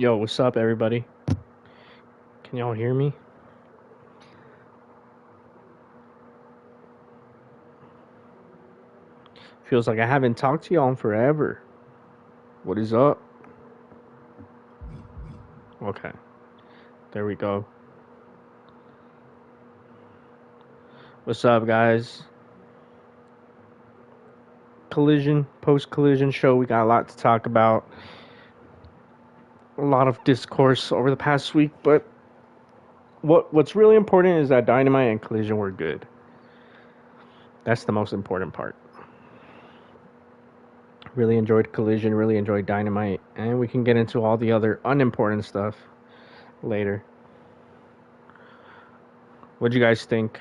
Yo, what's up, everybody? Can y'all hear me? Feels like I haven't talked to y'all in forever. What is up? Okay, there we go. What's up, guys? Collision, post collision show. We got a lot to talk about. A lot of discourse over the past week, but what's really important is that Dynamite and Collision were good. That's the most important part. Really enjoyed Collision, really enjoyed Dynamite, and we can get into all the other unimportant stuff later. What'd you guys think?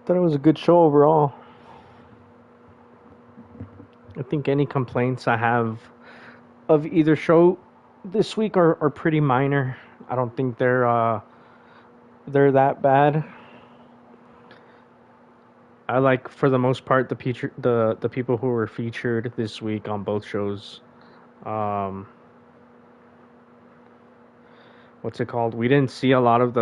Thought it was a good show overall. I think any complaints I have of either show this week are pretty minor. I don't think they're that bad. I like for the most part the people who were featured this week on both shows. Um, what's it called? We didn't see a lot of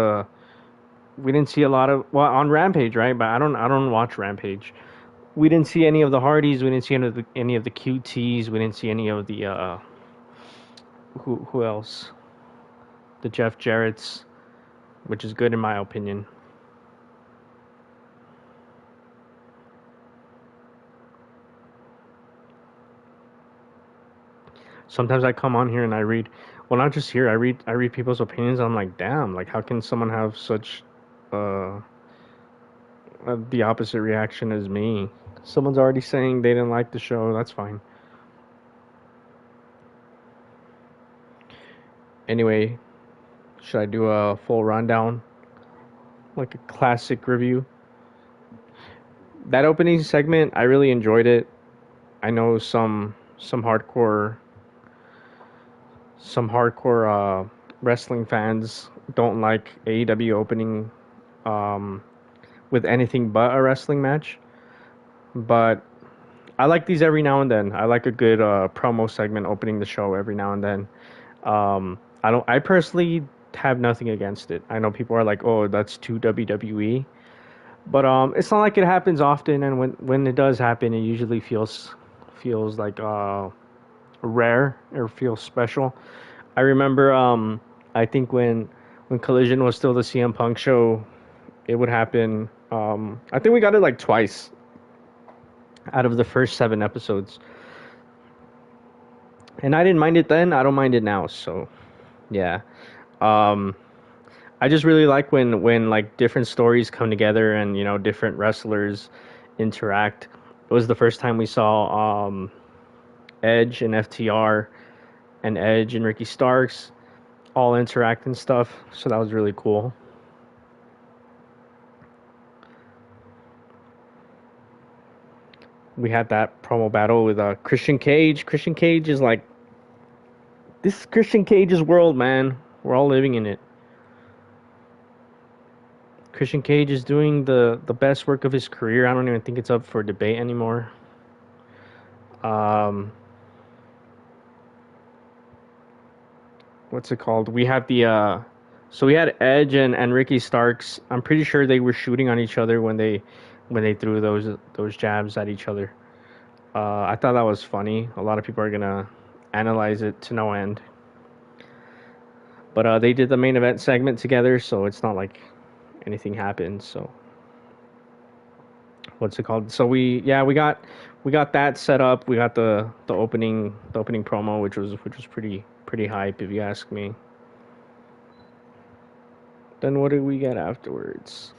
well on Rampage, right? But I don't watch Rampage. We didn't see any of the Hardys. We didn't see any of the QTs. We didn't see any of the who else? The Jeff Jarrett's, which is good in my opinion. Sometimes I come on here and I read, well, not just here. I read people's opinions. I'm like, damn, like how can someone have such uh, the opposite reaction as me? Someone's already saying they didn't like the show. That's fine. Anyway, should I do a full rundown, like a classic review? That opening segment, I really enjoyed it. I know some hardcore wrestling fans don't like AEW opening um, with anything but a wrestling match. But I like these every now and then. I like a good promo segment opening the show every now and then. I don't. I personally have nothing against it. I know people are like, "Oh, that's too WWE," but it's not like it happens often. And when it does happen, it usually feels like rare or feels special. I remember. I think when Collision was still the CM Punk show, it would happen. I think we got it like twice out of the first 7 episodes. And I didn't mind it then. I don't mind it now. So yeah, um, I just really like when like different stories come together and different wrestlers interact. It was the first time we saw Edge and FTR and Edge and Ricky Starks all interact and stuff. So that was really cool. We had that promo battle with Christian Cage. Christian Cage is like this is Christian Cage's world, man. We're all living in it. Christian Cage is doing the best work of his career. I don't even think it's up for debate anymore. Um, what's it called? We have the so we had Edge and Ricky Starks. I'm pretty sure they were shooting on each other when they threw those jabs at each other. I thought that was funny. A lot of people are gonna analyze it to no end. But they did the main event segment together, so it's not like anything happened. So what's it called? So we got that set up. We got the opening promo, which was pretty hype if you ask me. Then what did we get afterwards?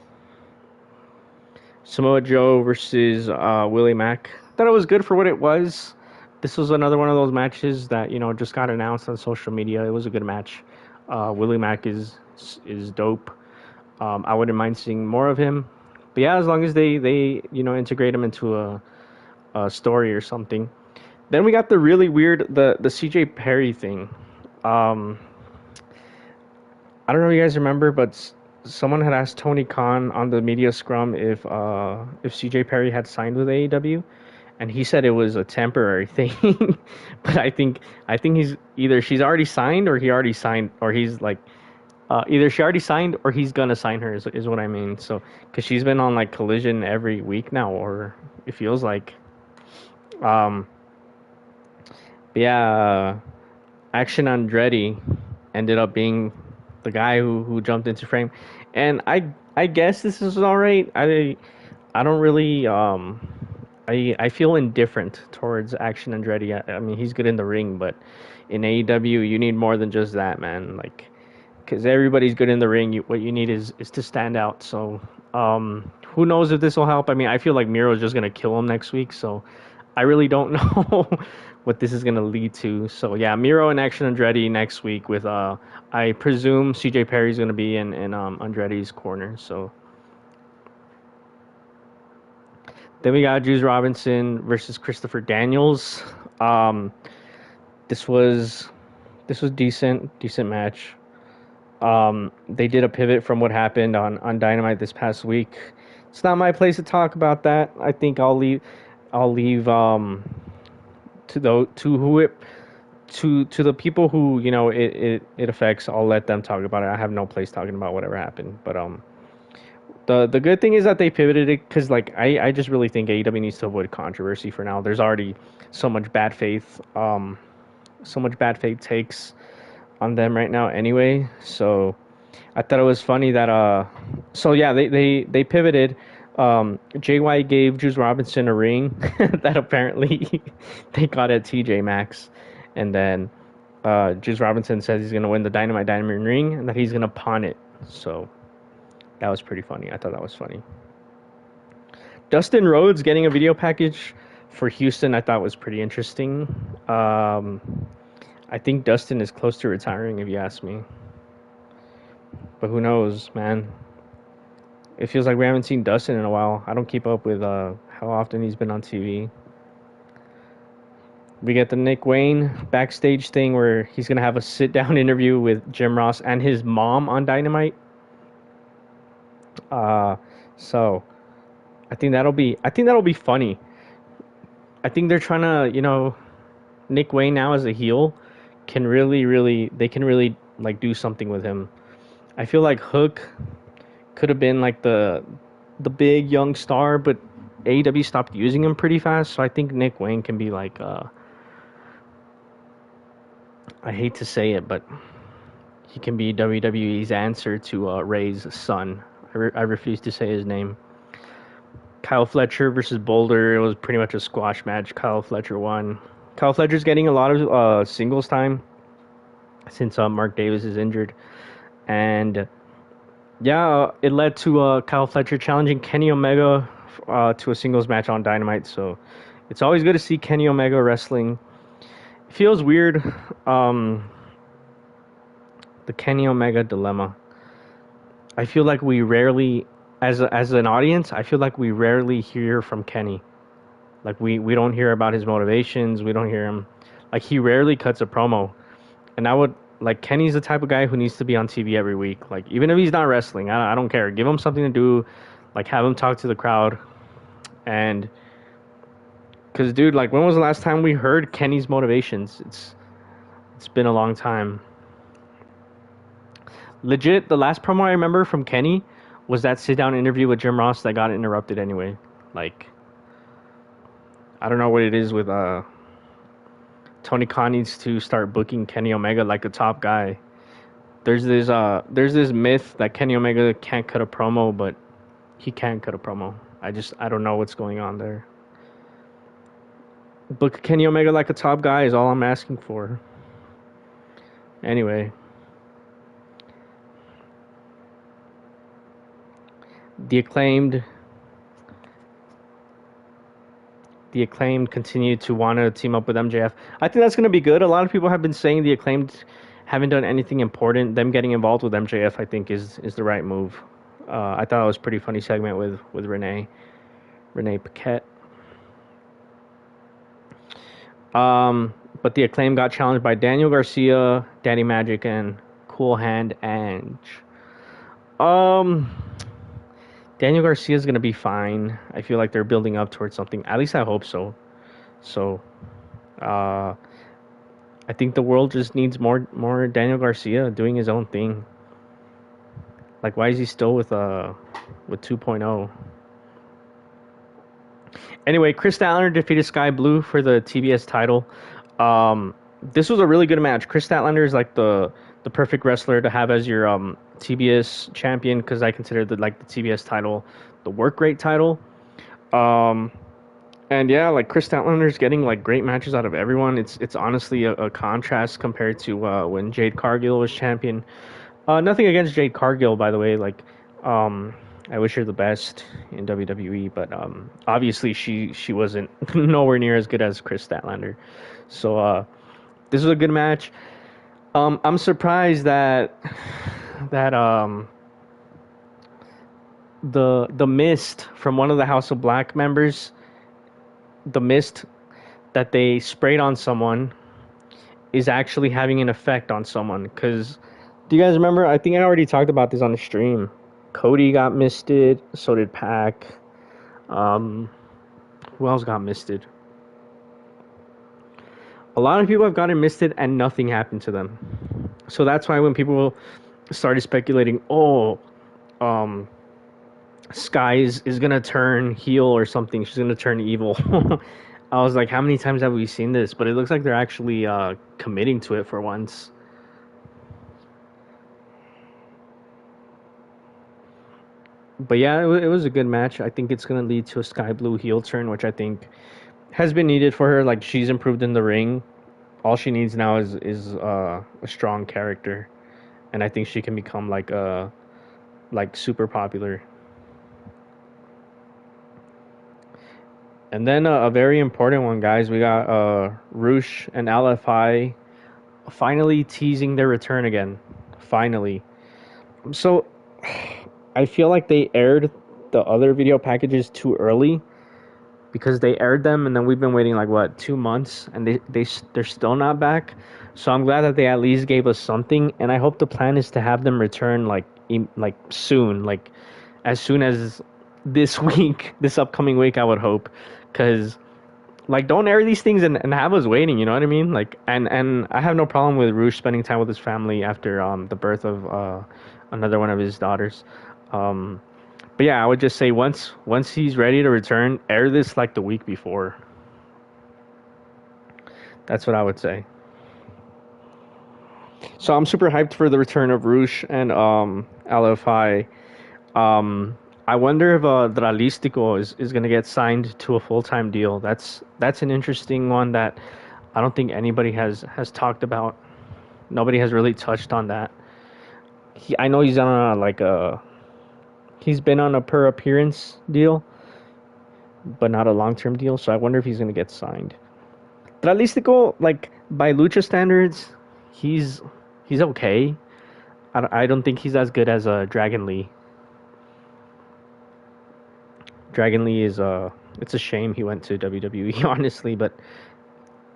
Samoa Joe versus Willie Mack. Thought it was good for what it was. This was another one of those matches that just got announced on social media. It was a good match. Willie Mack is dope. I wouldn't mind seeing more of him. But yeah, as long as they integrate him into a story or something. Then we got the really weird the CJ Perry thing. Um, I don't know if you guys remember, but someone had asked Tony Khan on the media scrum if CJ Perry had signed with AEW, and he said it was a temporary thing. But I think she's already signed or he already signed or he's like either she already signed or he's gonna sign her is what I mean. So because she's been on like Collision every week now, or it feels like. Um, but yeah, Action Andretti ended up being the guy who jumped into frame, and I guess this is all right. I don't really I feel indifferent towards Action Andretti. I mean he's good in the ring, but in AEW you need more than just that, man. Like because everybody's good in the ring. What you need is to stand out. So who knows if this will help? I mean I feel like Miro's just gonna kill him next week, so I really don't know what this is gonna lead to. So yeah, Miro and Action Andretti next week with I presume CJ Perry's gonna be in Andretti's corner. So then we got Juice Robinson versus Christopher Daniels. Um, this was this was decent match. They did a pivot from what happened on Dynamite this past week. It's not my place to talk about that. I think I'll leave to the people who it affects. I'll let them talk about it. I have no place talking about whatever happened. But the good thing is that they pivoted it because like I just really think AEW needs to avoid controversy for now. There's already so much bad faith takes on them right now anyway. So I thought it was funny that so yeah they pivoted. JY gave Juice Robinson a ring that apparently they got at TJ Maxx, and then Juice Robinson says he's gonna win the Dynamite Diamond ring and that he's gonna pawn it. So that was pretty funny. I thought that was funny. Dustin Rhodes getting a video package for Houston I thought was pretty interesting. I think Dustin is close to retiring if you ask me. But who knows, man? It feels like we haven't seen Dustin in a while. I don't keep up with how often he's been on TV. We get the Nick Wayne backstage thing where he's gonna have a sit-down interview with Jim Ross and his mom on Dynamite. So I think that'll be funny. I think they're trying to, Nick Wayne now as a heel can really like do something with him. I feel like Hook could have been like the big young star, but AEW stopped using him pretty fast. So I think Nick Wayne can be like I hate to say it, but he can be WWE's answer to Ray's son. I refuse to say his name. Kyle Fletcher versus Boulder. It was pretty much a squash match. Kyle Fletcher won. Kyle Fletcher's getting a lot of singles time since Mark Davis is injured, and yeah, it led to Kyle Fletcher challenging Kenny Omega to a singles match on Dynamite. So it's always good to see Kenny Omega wrestling. It feels weird. The Kenny Omega dilemma. I feel like we rarely, as an audience, I feel like we rarely hear from Kenny. Like we don't hear about his motivations. We don't hear him. Like he rarely cuts a promo. And I would like Kenny's the type of guy who needs to be on TV every week. Like even if he's not wrestling, I don't care. Give him something to do. Like have him talk to the crowd. And because dude, like when was the last time we heard Kenny's motivations? It's been a long time. Legit, the last promo I remember from Kenny was that sit down interview with Jim Ross that got interrupted anyway. Like I don't know what it is with Tony Khan needs to start booking Kenny Omega like a top guy. There's this myth that Kenny Omega can't cut a promo, but he can cut a promo. I don't know what's going on there. Book Kenny Omega like a top guy is all I'm asking for. Anyway, the acclaimed continue to want to team up with MJF. I think that's going to be good. A lot of people have been saying the Acclaimed haven't done anything important. Them getting involved with MJF, I think, is the right move. I thought it was a pretty funny segment with Renee Paquette. But the Acclaim got challenged by Daniel Garcia, Danny Magic, and Cool Hand Ange. Um, Daniel Garcia is gonna be fine. I feel like they're building up towards something. At least I hope so. So, uh, I think the world just needs more Daniel Garcia doing his own thing. Like, why is he still with 2.0? Anyway, Chris Statlander defeated Sky Blue for the TBS title. This was a really good match. Chris Statlander is like the perfect wrestler to have as your TBS champion, because I consider the TBS title the work rate title. Um, and yeah, like Chris Statlander is getting like great matches out of everyone. It's honestly a contrast compared to when Jade Cargill was champion. Nothing against Jade Cargill, by the way. Like, um, I wish her the best in WWE, but obviously she wasn't nowhere near as good as Chris Statlander. So this was a good match. I'm surprised that the mist from one of the House of Black members, the mist that they sprayed on someone, is actually having an effect on someone. Because do you guys remember? I think I already talked about this on the stream. Cody got misted. So did Pac. Um, who else got misted? A lot of people have gotten misted and nothing happened to them. So that's why when people started speculating, oh, um, Sky is gonna turn heel or something. She's gonna turn evil. I was like, how many times have we seen this? But it looks like they're actually committing to it for once. But yeah, it was a good match. I think it's gonna lead to a Sky Blue heel turn, which I think has been needed for her. Like, she's improved in the ring. All she needs now is a strong character, and I think she can become like super popular. And then a very important one, guys. We got Roosh and LFI finally teasing their return again. Finally. So I feel like they aired the other video packages too early, because they aired them and then we've been waiting like what, 2 months, and they're still not back. So I'm glad that they at least gave us something, and I hope the plan is to have them return like soon, like as soon as this week, this upcoming week, I would hope. Because like, don't air these things and have us waiting, you know what I mean? Like, and I have no problem with Roosh spending time with his family after the birth of another one of his daughters. um but yeah, I would just say once he's ready to return, air this like the week before. That's what I would say. So I'm super hyped for the return of Roosh and LFI. Um, I wonder if Dralistico is gonna get signed to a full time deal. That's an interesting one that I don't think anybody has talked about. Nobody has really touched on that. I know he's on he's been on a per appearance deal, but not a long term deal. So I wonder if he's gonna get signed. Dralistico, like by Lucha standards, he's he's okay. I don't think he's as good as Dragon Lee. Dragon Lee is it's a shame he went to WWE, honestly, but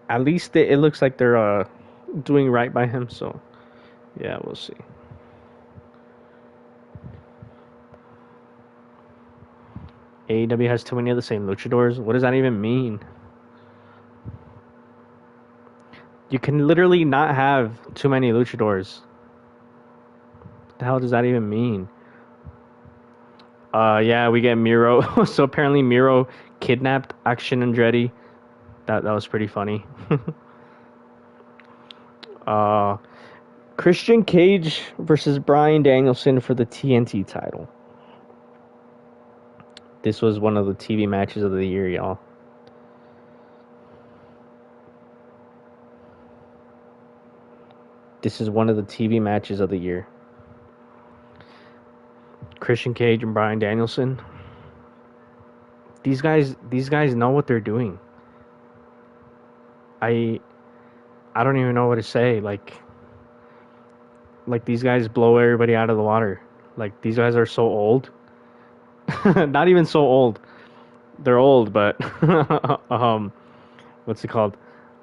at least it looks like they're doing right by him. So yeah, we'll see. AEW has too many of the same luchadors. What does that even mean? You can literally not have too many luchadors. What the hell does that even mean? Yeah, we get Miro. So apparently Miro kidnapped Action Andretti. That was pretty funny. uh, Christian Cage versus Bryan Danielson for the TNT title. This was one of the TV matches of the year, y'all. This is one of the TV matches of the year. Christian Cage and Bryan Danielson. These guys know what they're doing. I don't even know what to say. Like these guys blow everybody out of the water. Like these guys are so old. Not even so old. They're old, but what's it called?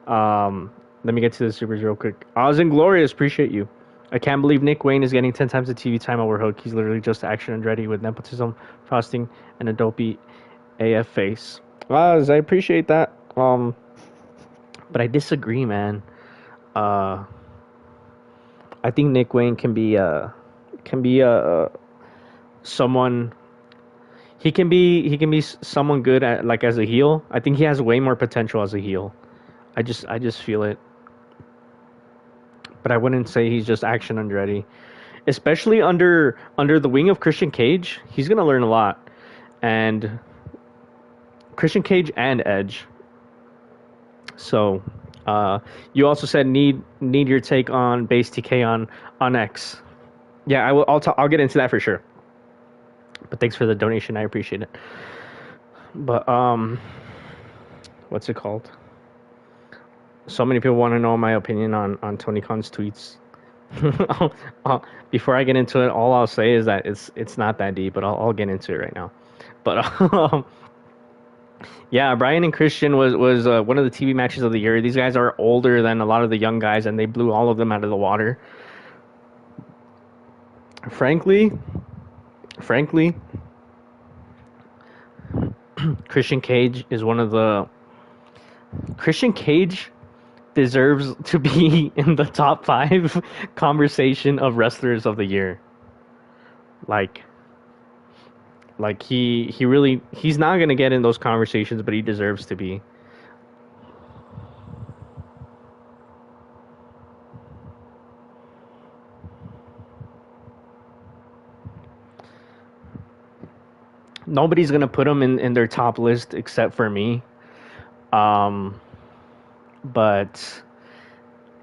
Let me get to the supers real quick. Oz and Glorious, appreciate you. I can't believe Nick Wayne is getting 10 times the TV time over Hook. He's literally just action Andretti with nepotism, frosting, and a dopey AF face. Oz, I appreciate that. But I disagree, man. Uh, I think Nick Wayne can be someone. He can be someone good at like as a heel. I think he has way more potential as a heel. I just feel it. But I wouldn't say he's just action Andretti, especially under the wing of Christian Cage. He's gonna learn a lot, and Christian Cage and Edge. So, you also said need your take on base TK on X. Yeah, I will. I'll get into that for sure. But thanks for the donation. I appreciate it. But what's it called? So many people want to know my opinion on Tony Khan's tweets. Before I get into it, all I'll say is that it's not that deep, but I'll get into it right now. But yeah, Brian and Christian was one of the TV matches of the year. These guys are older than a lot of the young guys, and they blew all of them out of the water. Frankly, Christian Cage is one of the Christian Cage deserves to be in the top 5 conversation of wrestlers of the year. Like he really he's not gonna get in those conversations, but he deserves to be. Nobody's gonna put him in their top list except for me. Um, but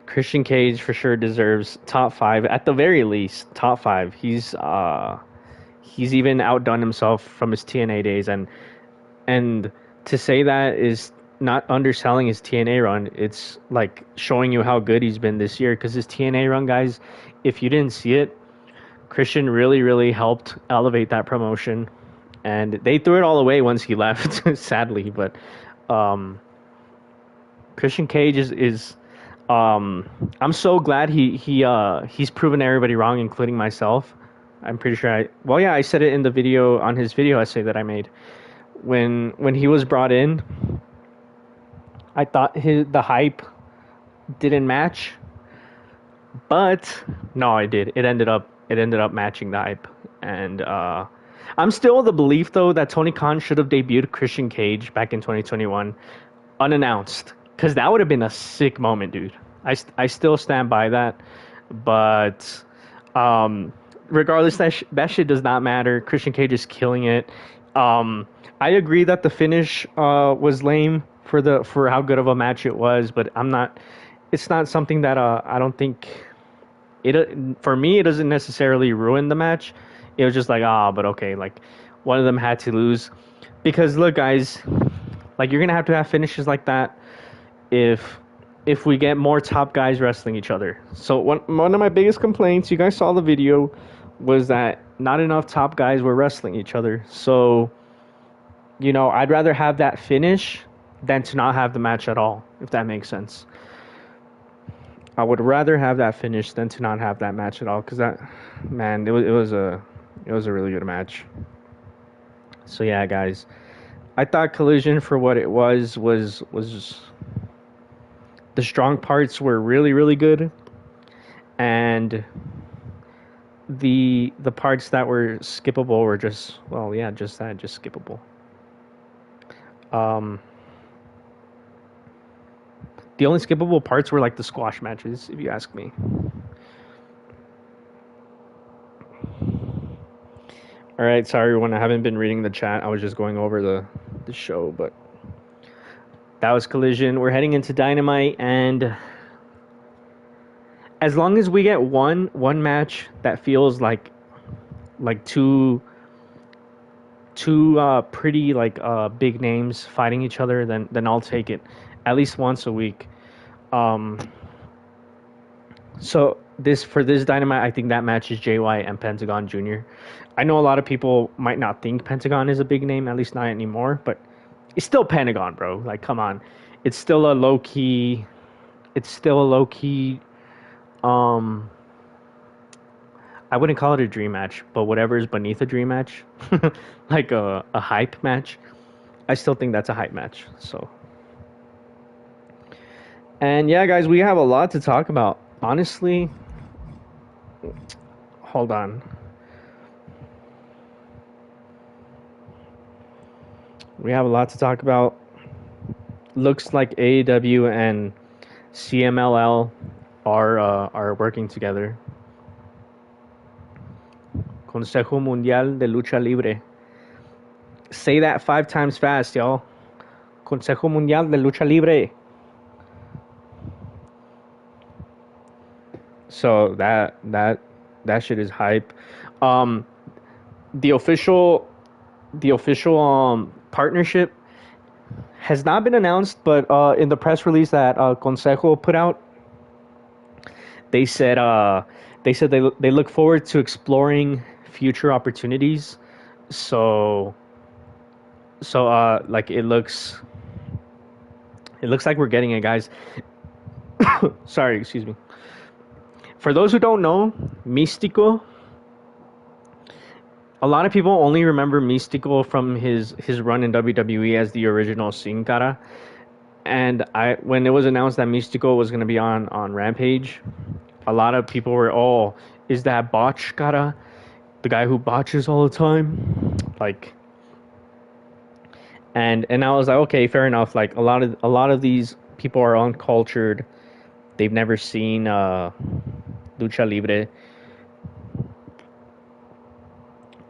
Christian Cage for sure deserves top 5 at the very least. Top 5. He's even outdone himself from his TNA days, and to say that is not underselling his TNA run. It's like showing you how good he's been this year, because his TNA run, guys, if you didn't see it, Christian really helped elevate that promotion, and they threw it all away once he left, sadly. But Christian Cage is I'm so glad he's proven everybody wrong, including myself. I'm pretty sure I said it in the video, on his video essay that I made. When he was brought in, I thought the hype didn't match, but no, it did. It ended up matching the hype, and I'm still of the belief though that Tony Khan should have debuted Christian Cage back in 2021 unannounced, because that would have been a sick moment, dude. I still stand by that, but regardless, that shit does not matter. Christian Cage is killing it. I agree that the finish was lame for how good of a match it was, but it's not something that I don't think for me it doesn't necessarily ruin the match. It was just like, but okay, like one of them had to lose, because look, guys, like you're gonna have to have finishes like that if we get more top guys wrestling each other. So one of my biggest complaints, you guys saw the video, was that not enough top guys were wrestling each other. So, I'd rather have that finish than to not have the match at all, if that makes sense. I would rather have that finish than to not have that match at all, because that, man, it was a really good match. So yeah, guys, I thought Collision, for what it was the strong parts were really good, and the parts that were skippable were just skippable. The only skippable parts were like the squash matches, if you ask me. All right, sorry everyone, I haven't been reading the chat. I was just going over the show, but that was Collision. We're heading into Dynamite, and as long as we get one match that feels like two pretty big names fighting each other, then I'll take it at least once a week. So this Dynamite, I think that match is Jay White and Pentagon Jr. I know a lot of people might not think Pentagon is a big name, at least not anymore, but it's still Pentagon, bro. Like, come on, it's still a low key. It's still a low key. Um, I wouldn't call it a dream match, but whatever is beneath a dream match, like a hype match, I still think that's a hype match. So, and yeah, guys, we have a lot to talk about. Honestly, hold on. We have a lot to talk about. Looks like AEW and CMLL are working together. Consejo Mundial de Lucha Libre. Say that 5 times fast, y'all. Consejo Mundial de Lucha Libre. So that shit is hype. Um, the official partnership has not been announced, but in the press release that Consejo put out, they said they look forward to exploring future opportunities. So like it looks like we're getting it, guys. Sorry, excuse me. For those who don't know, Místico, a lot of people only remember Místico from his run in WWE as the original Sin Cara. And when it was announced that Místico was going to be on Rampage, a lot of people were, oh, is that Botch Cara, the guy who botches all the time? Like, and I was like, okay, fair enough. Like a lot of these people are uncultured. They've never seen Lucha Libre.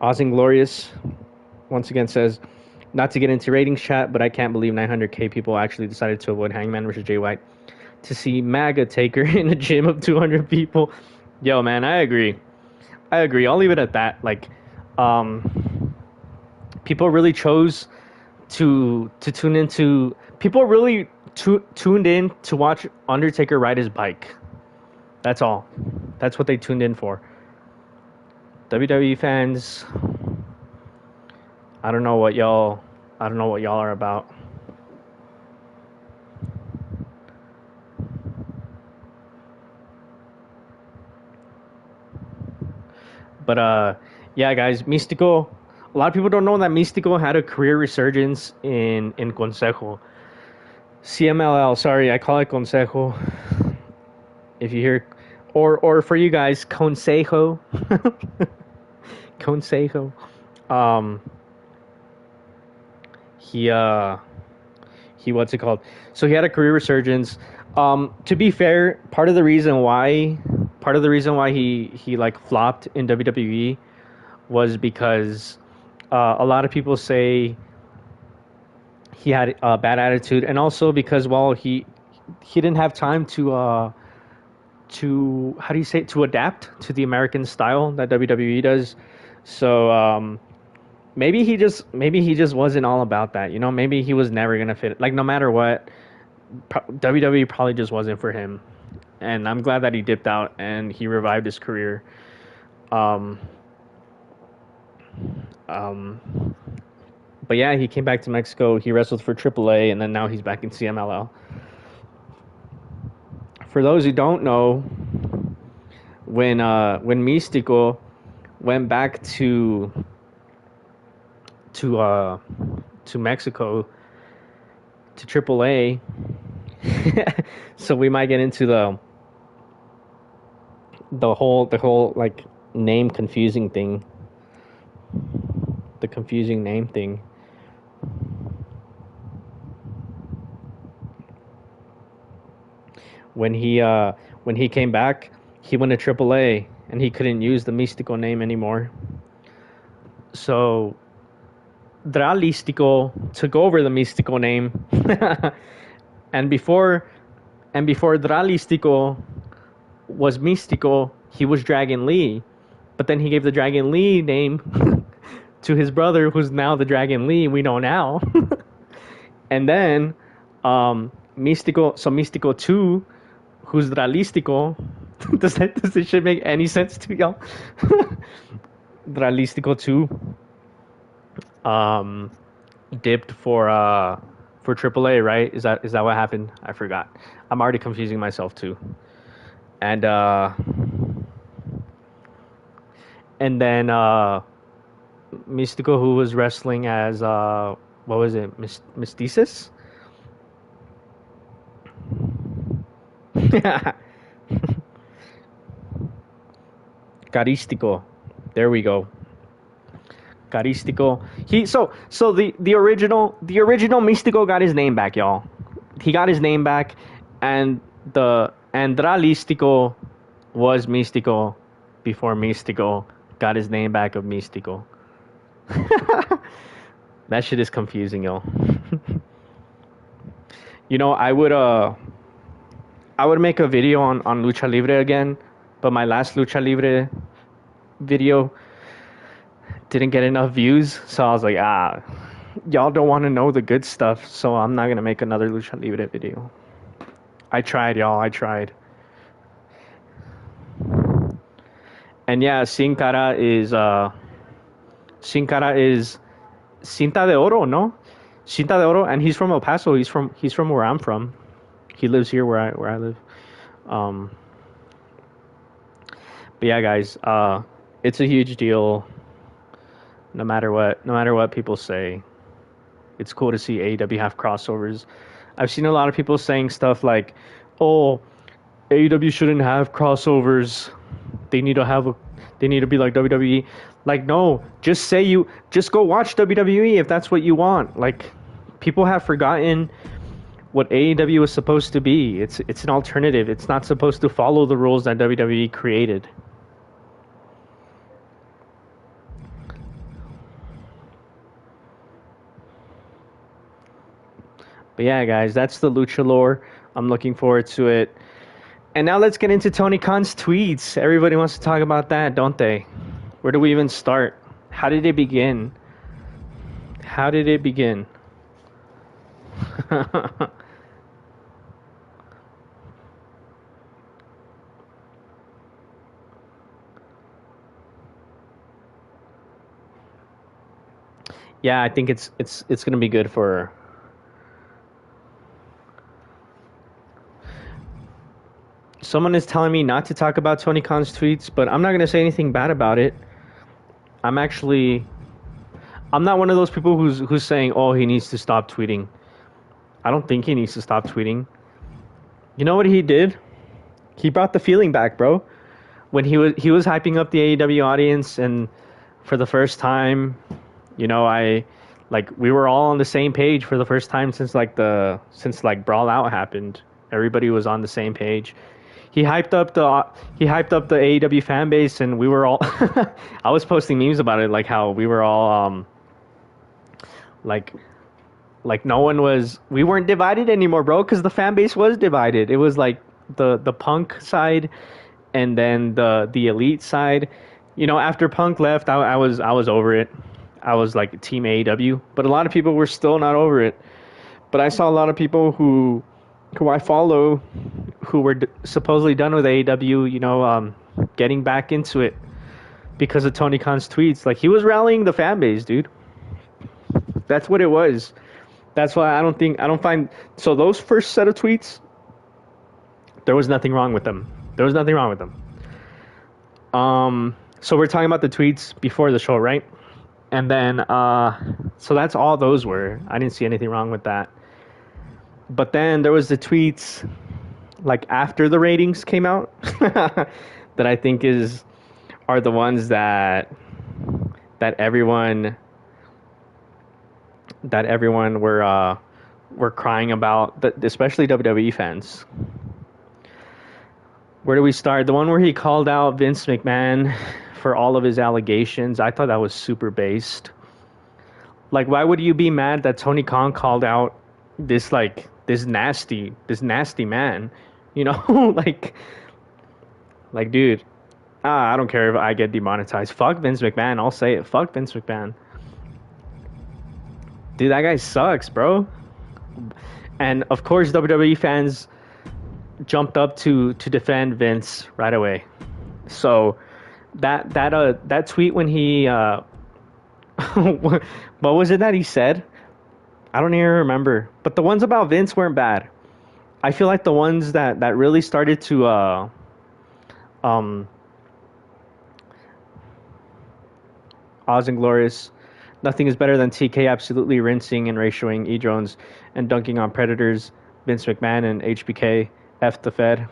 Oz Inglorious once again says, not to get into ratings chat, but I can't believe 900K people actually decided to avoid Hangman versus Jay White to see MAGA Taker in a gym of 200 people. Yo, man, I agree. I'll leave it at that. Like, people really chose to tune into. People really tuned in to watch Undertaker ride his bike. That's all. That's what they tuned in for. WWE fans, I don't know what y'all are about. But yeah, guys, Místico. A lot of people don't know that Místico had a career resurgence in Consejo. CMLL, sorry, I call it Consejo. If you hear, or for you guys, Consejo. Consejo. He what's it called? So he had a career resurgence. To be fair, part of the reason why he like flopped in WWE was because a lot of people say he had a bad attitude, and also because he didn't have time to how do you say it, to adapt to the American style that WWE does. So maybe he just wasn't all about that, you know. Maybe he was never gonna fit. Like no matter what, WWE probably just wasn't for him. And I'm glad that he dipped out and he revived his career. But yeah, he came back to Mexico. He wrestled for AAA, and then now he's back in CMLL. For those who don't know, when Místico went back to Mexico to AAA, so we might get into the whole like name confusing thing. The confusing name thing. When he came back, he went to AAA and he couldn't use the Místico name anymore. So Dralístico took over the Místico name. and before Dralístico was Místico, he was Dragon Lee. But then he gave the Dragon Lee name to his brother, who's now the Dragon Lee we know now. And then Místico 2, who's Dralístico, Does this shit make any sense to y'all? Dralistico 2 um dipped for AAA, right? Is that what happened? I forgot. I'm already confusing myself too. And then Mystico, who was wrestling as what was it, Mysticis? Caristico. There we go. Caristico. The original Mystico got his name back, y'all. He got his name back, and the Andralistico was Mystico before Mystico got his name back of Mystico. That shit is confusing, yo. I would make a video on Lucha Libre again, but my last Lucha Libre video didn't get enough views, so I was like, y'all don't want to know the good stuff, so I'm not gonna make another Lucha Libre video. I tried, y'all. I tried. And yeah, Sin Cara is Cinta de Oro, no? Cinta de Oro, and he's from El Paso. He's from where I'm from. He lives here where I live. Um, but yeah, guys, it's a huge deal. No matter what people say, it's cool to see AEW have crossovers. I've seen a lot of people saying stuff like, "Oh, AEW shouldn't have crossovers. They need to be like WWE." Like, no, just go watch WWE if that's what you want. Like, people have forgotten what AEW is supposed to be. It's an alternative. It's not supposed to follow the rules that WWE created. But yeah, guys, that's the Lucha lore. I'm looking forward to it. And now let's get into Tony Khan's tweets. Everybody wants to talk about that, don't they? Where do we even start? How did it begin? How did it begin? Yeah, I think it's gonna be good for. Someone is telling me not to talk about Tony Khan's tweets, but I'm not gonna say anything bad about it. I'm not one of those people who's saying, "Oh, he needs to stop tweeting." I don't think he needs to stop tweeting. You know what he did? He brought the feeling back, bro. When he was hyping up the AEW audience, and for the first time, we were all on the same page for the first time since Brawl Out happened. Everybody was on the same page. He hyped up the AEW fan base, and we were all. I was posting memes about it, like how we were all like no one was. We weren't divided anymore, bro, because the fan base was divided. It was like the Punk side, and then the Elite side. After Punk left, I was over it. I was like Team AEW, but a lot of people were still not over it. But I saw a lot of people who I follow who were supposedly done with AEW, getting back into it because of Tony Khan's tweets. Like, he was rallying the fan base, dude. That's what it was. That's why I don't find. So those first set of tweets, there was nothing wrong with them. So we're talking about the tweets before the show, right? And then, so that's all those were. I didn't see anything wrong with that. But then there was the tweets, like, after the ratings came out, that I think are the ones that everyone were crying about, especially WWE fans. Where do we start? The one where he called out Vince McMahon for all of his allegations. I thought that was super based. Like, why would you be mad that Tony Khan called out this nasty man? Like, dude, I don't care if I get demonetized. Fuck Vince McMahon. I'll say it. Fuck Vince McMahon. Dude, that guy sucks, bro. And of course, WWE fans jumped up to defend Vince right away. So that tweet when he what was it that he said? I don't even remember. But the ones about Vince weren't bad. I feel like the ones that really started to um Oz and Glorious. Nothing is better than TK absolutely rinsing and ratioing E-drones and dunking on predators, Vince McMahon and HBK, F the Fed.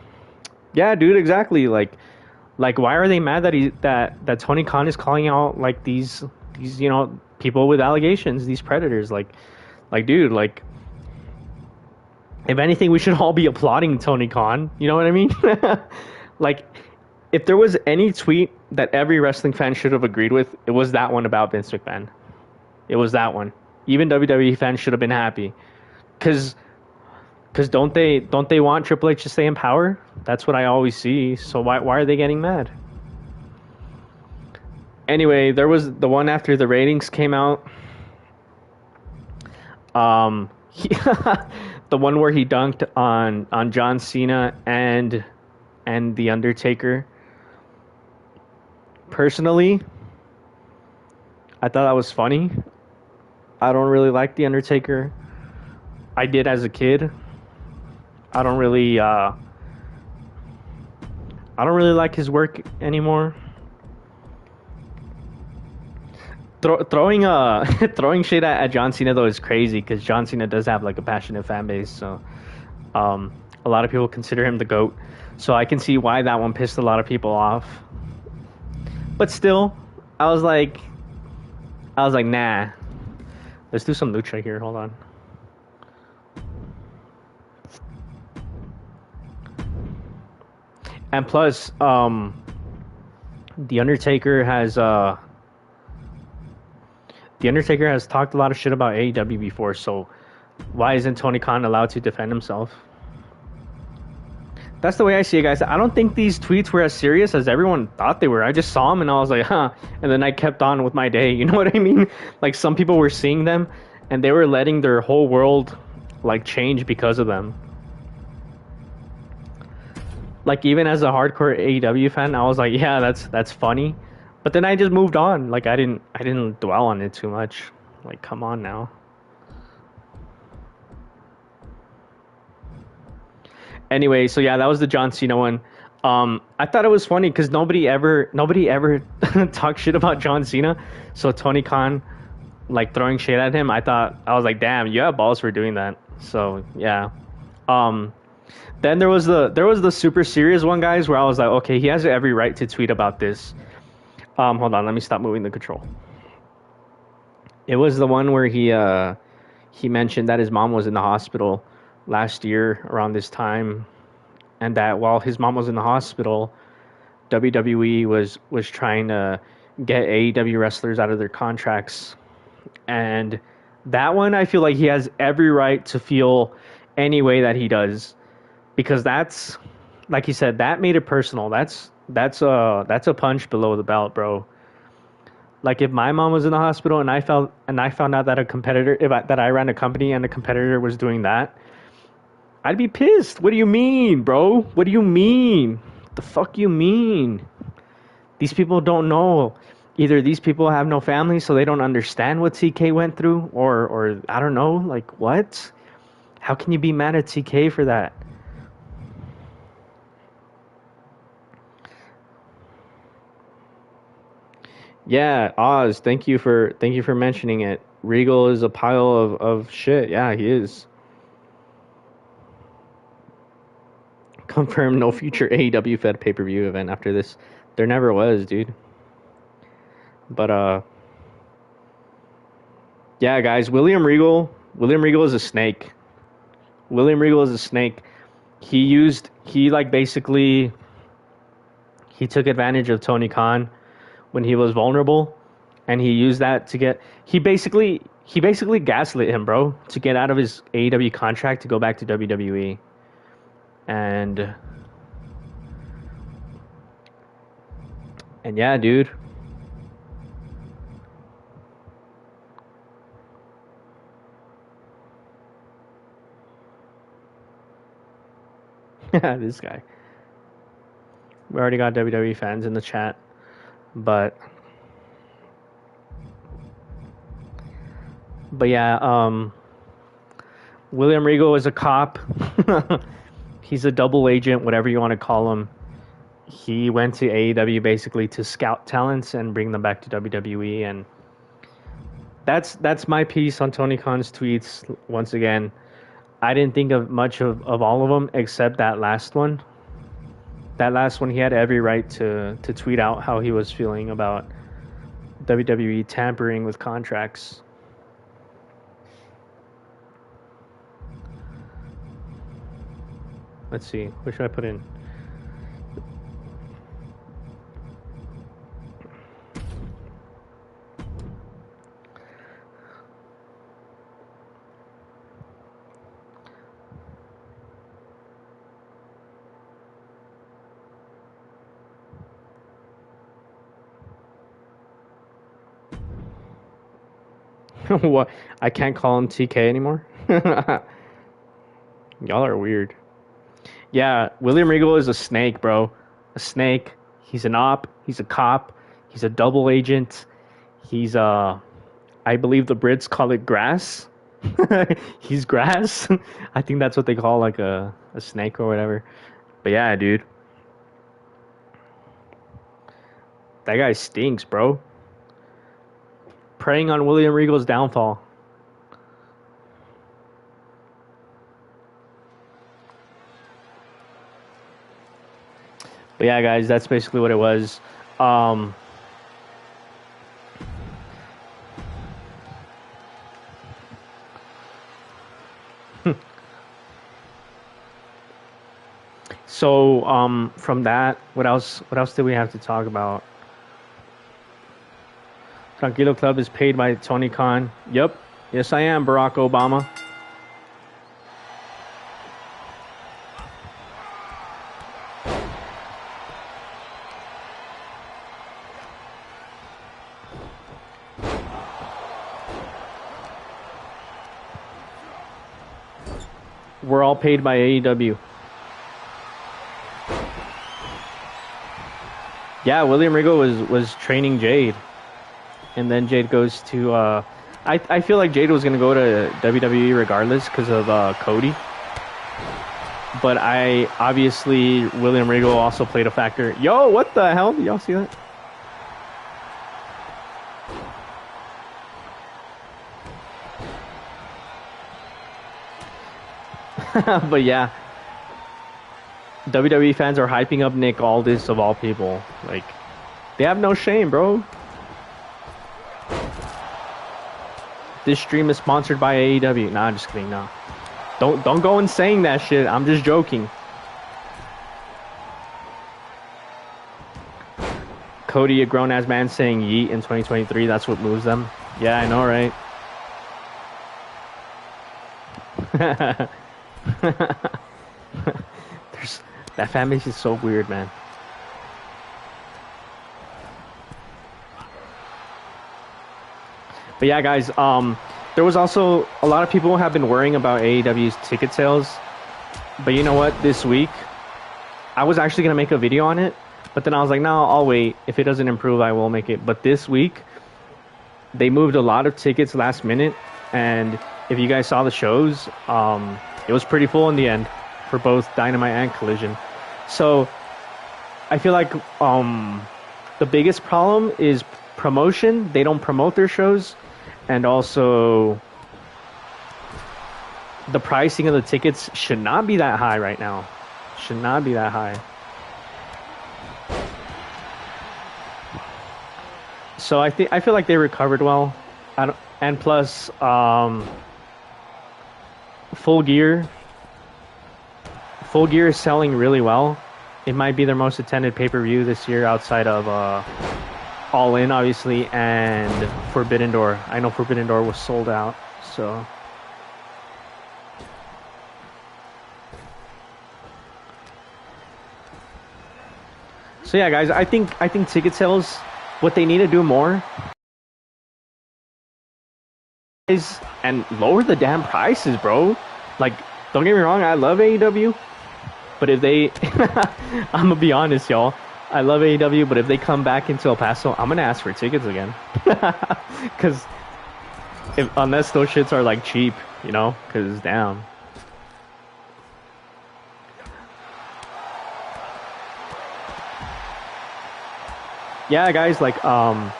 Yeah, dude, exactly. Like why are they mad that that Tony Khan is calling out like these people with allegations, these predators? Like dude, like if anything, we should all be applauding Tony Khan. You know what I mean? Like, if there was any tweet that every wrestling fan should have agreed with, it was that one about Vince McMahon. It was that one. Even WWE fans should have been happy, because don't they want Triple H to stay in power? That's what I always see. So why are they getting mad? Anyway, there was the one after the ratings came out. The one where he dunked on John Cena and the Undertaker. Personally, I thought that was funny. I don't really like the Undertaker. I did as a kid. I don't really like his work anymore. Throwing throwing shade at John Cena though is crazy because John Cena does have like a passionate fan base. So a lot of people consider him the GOAT. So I can see why that one pissed a lot of people off. But still, I was like, nah. Let's do some lucha here. Hold on. And plus, the Undertaker has talked a lot of shit about AEW before. So why isn't Tony Khan allowed to defend himself? That's the way I see it, guys. I don't think these tweets were as serious as everyone thought they were. I just saw them and I was like, huh. And then I kept on with my day. You know what I mean? Like some people were seeing them and they were letting their whole world like change because of them. Like even as a hardcore AEW fan, I was like, yeah, that's funny. But then I just moved on. Like I didn't dwell on it too much. Like come on now. Anyway, so yeah, that was the John Cena one. I thought it was funny because nobody ever talked shit about John Cena. So Tony Khan like throwing shade at him. I was like, damn, you have balls for doing that. So yeah. Um, then there was the super serious one, guys, where I was like, okay, he has every right to tweet about this. Hold on, let me stop moving the control. It was the one where he mentioned that his mom was in the hospital last year around this time, and that while his mom was in the hospital, WWE was trying to get AEW wrestlers out of their contracts, and that one I feel like he has every right to feel any way that he does, because that's like he said, that made it personal. That's a punch below the belt, bro. Like if my mom was in the hospital and I found out that a competitor that I ran a company and a competitor was doing that, I'd be pissed. What do you mean, bro? What do you mean? The fuck you mean? These people don't know. Either these people have no family, so they don't understand what TK went through, or I don't know. Like what? How can you be mad at TK for that? Yeah, Oz. Thank you for mentioning it. Regal is a pile of shit. Yeah, he is. Confirmed no future AEW Fed pay per view event after this. There never was, dude. But yeah, guys. William Regal is a snake. William Regal is a snake. He like basically he took advantage of Tony Khan when he was vulnerable, and he used that to get he basically gaslit him, bro, to get out of his AEW contract to go back to WWE. And yeah, dude. This guy. We already got WWE fans in the chat, but yeah, William Regal is a cop. He's a double agent, whatever you want to call him. He went to AEW basically to scout talents and bring them back to WWE, and that's my piece on Tony Khan's tweets. Once again, I didn't think of much of all of them except that last one. That last one, he had every right to tweet out how he was feeling about WWE tampering with contracts. Let's see, what should I put in? What? I can't call him TK anymore? Y'all are weird. Yeah, William Regal is a snake, bro. A snake. He's an op. He's a cop. He's a double agent. He's I believe the Brits call it grass. He's grass. I think that's what they call like a snake or whatever. But yeah, dude. That guy stinks, bro. Preying on William Regal's downfall. But yeah, guys, that's basically what it was. So from that, what else did we have to talk about? Tranquilo Club is paid by Tony Khan. Yep. Yes, I am, Barack Obama. We're all paid by AEW. Yeah, William Regal was training Jade. And then Jade goes to I feel like Jade was going to go to WWE regardless because of Cody. But obviously William Regal also played a factor. Yo, what the hell? Did y'all see that? But yeah, WWE fans are hyping up Nick Aldis of all people. Like, they have no shame, bro. This stream is sponsored by AEW. Nah, I'm just kidding. No, don't go and saying that shit. I'm just joking. Cody, a grown ass man, saying yeet in 2023. That's what moves them. Yeah, I know, right? That fan base is so weird, man. But yeah, guys, there was also a lot of people have been worrying about AEW's ticket sales. But you know what? This week, I was actually going to make a video on it. But then I was like, no, I'll wait. If it doesn't improve, I will make it. But this week, they moved a lot of tickets last minute. And if you guys saw the shows, it was pretty full in the end for both Dynamite and Collision. So I feel like the biggest problem is promotion. They don't promote their shows. And also, the pricing of the tickets should not be that high right now. Should not be that high. So I feel like they recovered well. And plus, Full Gear is selling really well. It might be their most attended pay-per-view this year outside of All In, obviously, and Forbidden Door. I know Forbidden Door was sold out, so. So yeah, guys, I think ticket sales, what they need to do more is and lower the damn prices, bro. Like, don't get me wrong, I love AEW, But if they, I'm gonna be honest, y'all. I love AEW, but if they come back into El Paso, I'm gonna ask for tickets again. Cause unless those shits are like cheap, you know, cause damn. Yeah, guys, like I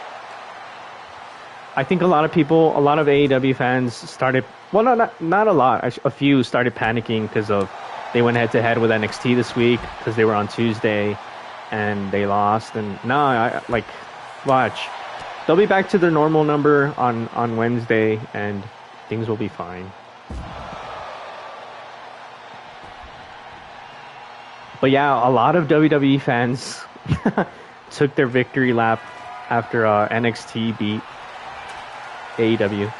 think a lot of people, a lot of AEW fans started. Well, not a lot. A few started panicking because of they went head to head with NXT this week because they were on Tuesday, and they lost. And no, I like watch. They'll be back to their normal number on Wednesday, and things will be fine. But yeah, a lot of WWE fans took their victory lap after NXT beat AEW.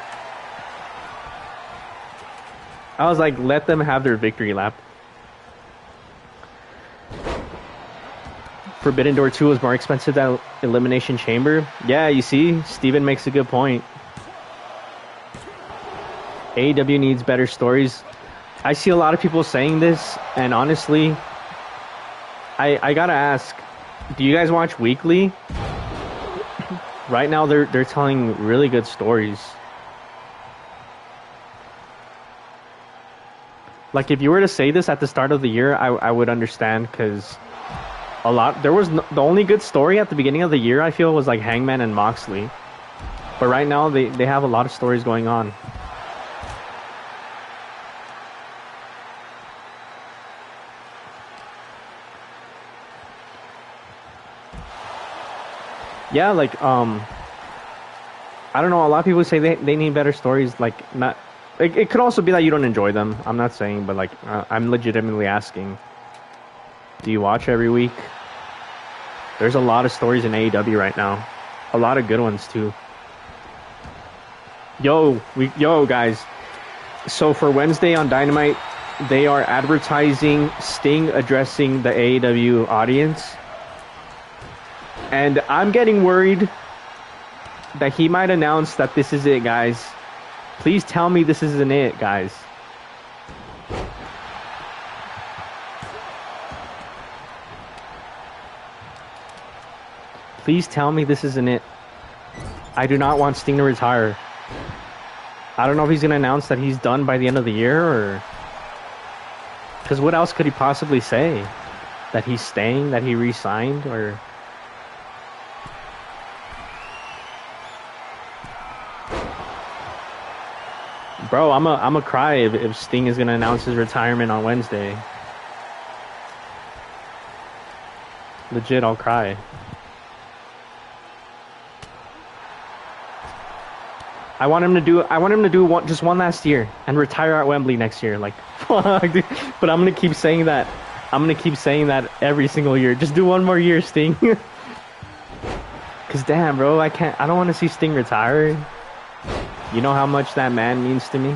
I was like, let them have their victory lap. Forbidden Door 2 was more expensive than Elimination Chamber. Yeah, you see, Steven makes a good point. AEW needs better stories. I see a lot of people saying this, and honestly, I gotta ask, do you guys watch Weekly? Right now, they're telling really good stories. Like, if you were to say this at the start of the year, I would understand, because there was the only good story at the beginning of the year, I feel, was like Hangman and Moxley. But right now, they have a lot of stories going on. Yeah, like, I don't know, a lot of people say they need better stories, like, not... It could also be that you don't enjoy them. I'm not saying, but, like, I'm legitimately asking. Do you watch every week? There's a lot of stories in AEW right now. A lot of good ones, too. Yo, guys. So for Wednesday on Dynamite, they are advertising Sting addressing the AEW audience. And I'm getting worried that he might announce that this is it, guys. Please tell me this isn't it, guys. Please tell me this isn't it. I do not want Sting to retire. I don't know if he's going to announce that he's done by the end of the year, or... Because what else could he possibly say? That he's staying? That he re-signed? Or... Bro, I'm a cry if Sting is going to announce his retirement on Wednesday. Legit, I'll cry. I want him to do just one last year and retire at Wembley next year. Like, fuck, dude. But I'm gonna keep saying that. I'm gonna keep saying that every single year. Just do one more year, Sting. Cause damn, bro, I don't want to see Sting retire. You know how much that man means to me.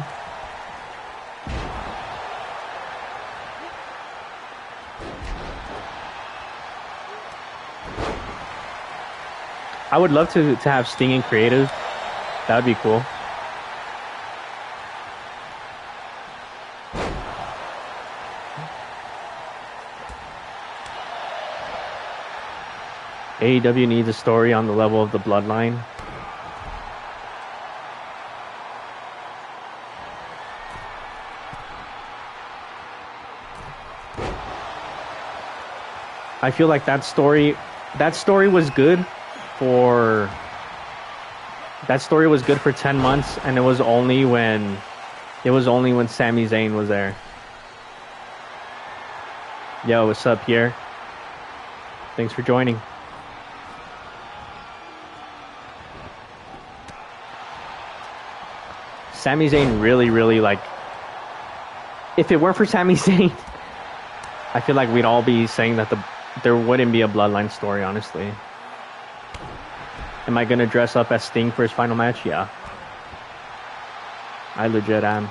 I would love to have Sting in creative. That would be cool. AEW needs a story on the level of the Bloodline. I feel like that story was good for... That story was good for 10 months, and it was only when Sami Zayn was there. Yo, what's up, Pierre? Thanks for joining. Sami Zayn really, like... If it weren't for Sami Zayn, I feel like we'd all be saying that there wouldn't be a Bloodline story, honestly. Am I gonna dress up as Sting for his final match? Yeah. I legit am.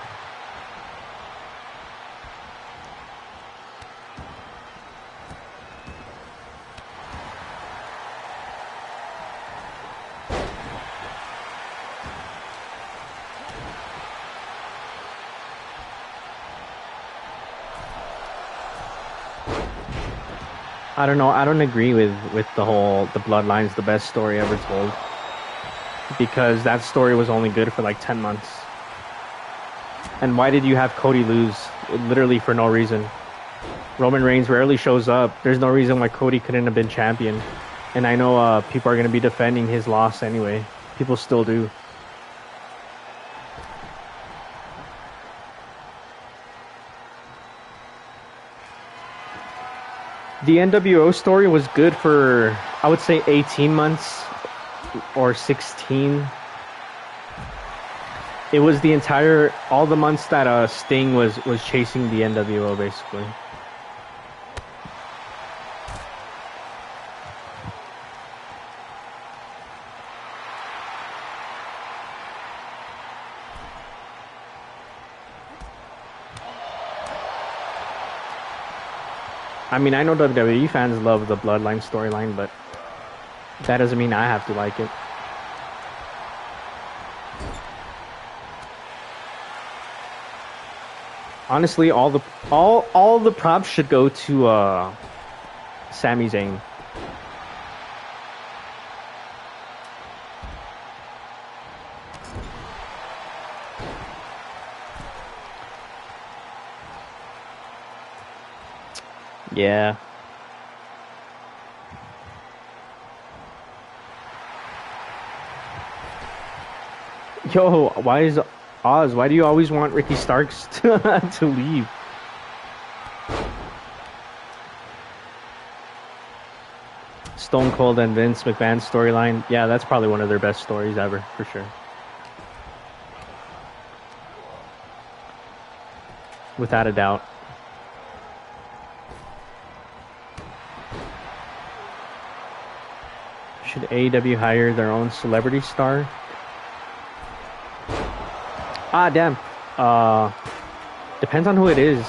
I don't know. I don't agree with the whole the Bloodline's the best story ever told, because that story was only good for like 10 months. And why did you have Cody lose literally for no reason? Roman Reigns rarely shows up. There's no reason why Cody couldn't have been champion. And I know people are going to be defending his loss anyway. People still do. The NWO story was good for, I would say, 18 months or 16. It was the entire, all the months that Sting was chasing the NWO, basically. I mean, I know WWE fans love the Bloodline storyline, but that doesn't mean I have to like it. Honestly, all the props should go to Sami Zayn. Yeah. Yo, why is Oz? Why do you always want Ricky Starks to leave? Stone Cold and Vince McMahon storyline. Yeah, that's probably one of their best stories ever, for sure. Without a doubt. Should AEW hire their own celebrity star? Ah, damn. Depends on who it is.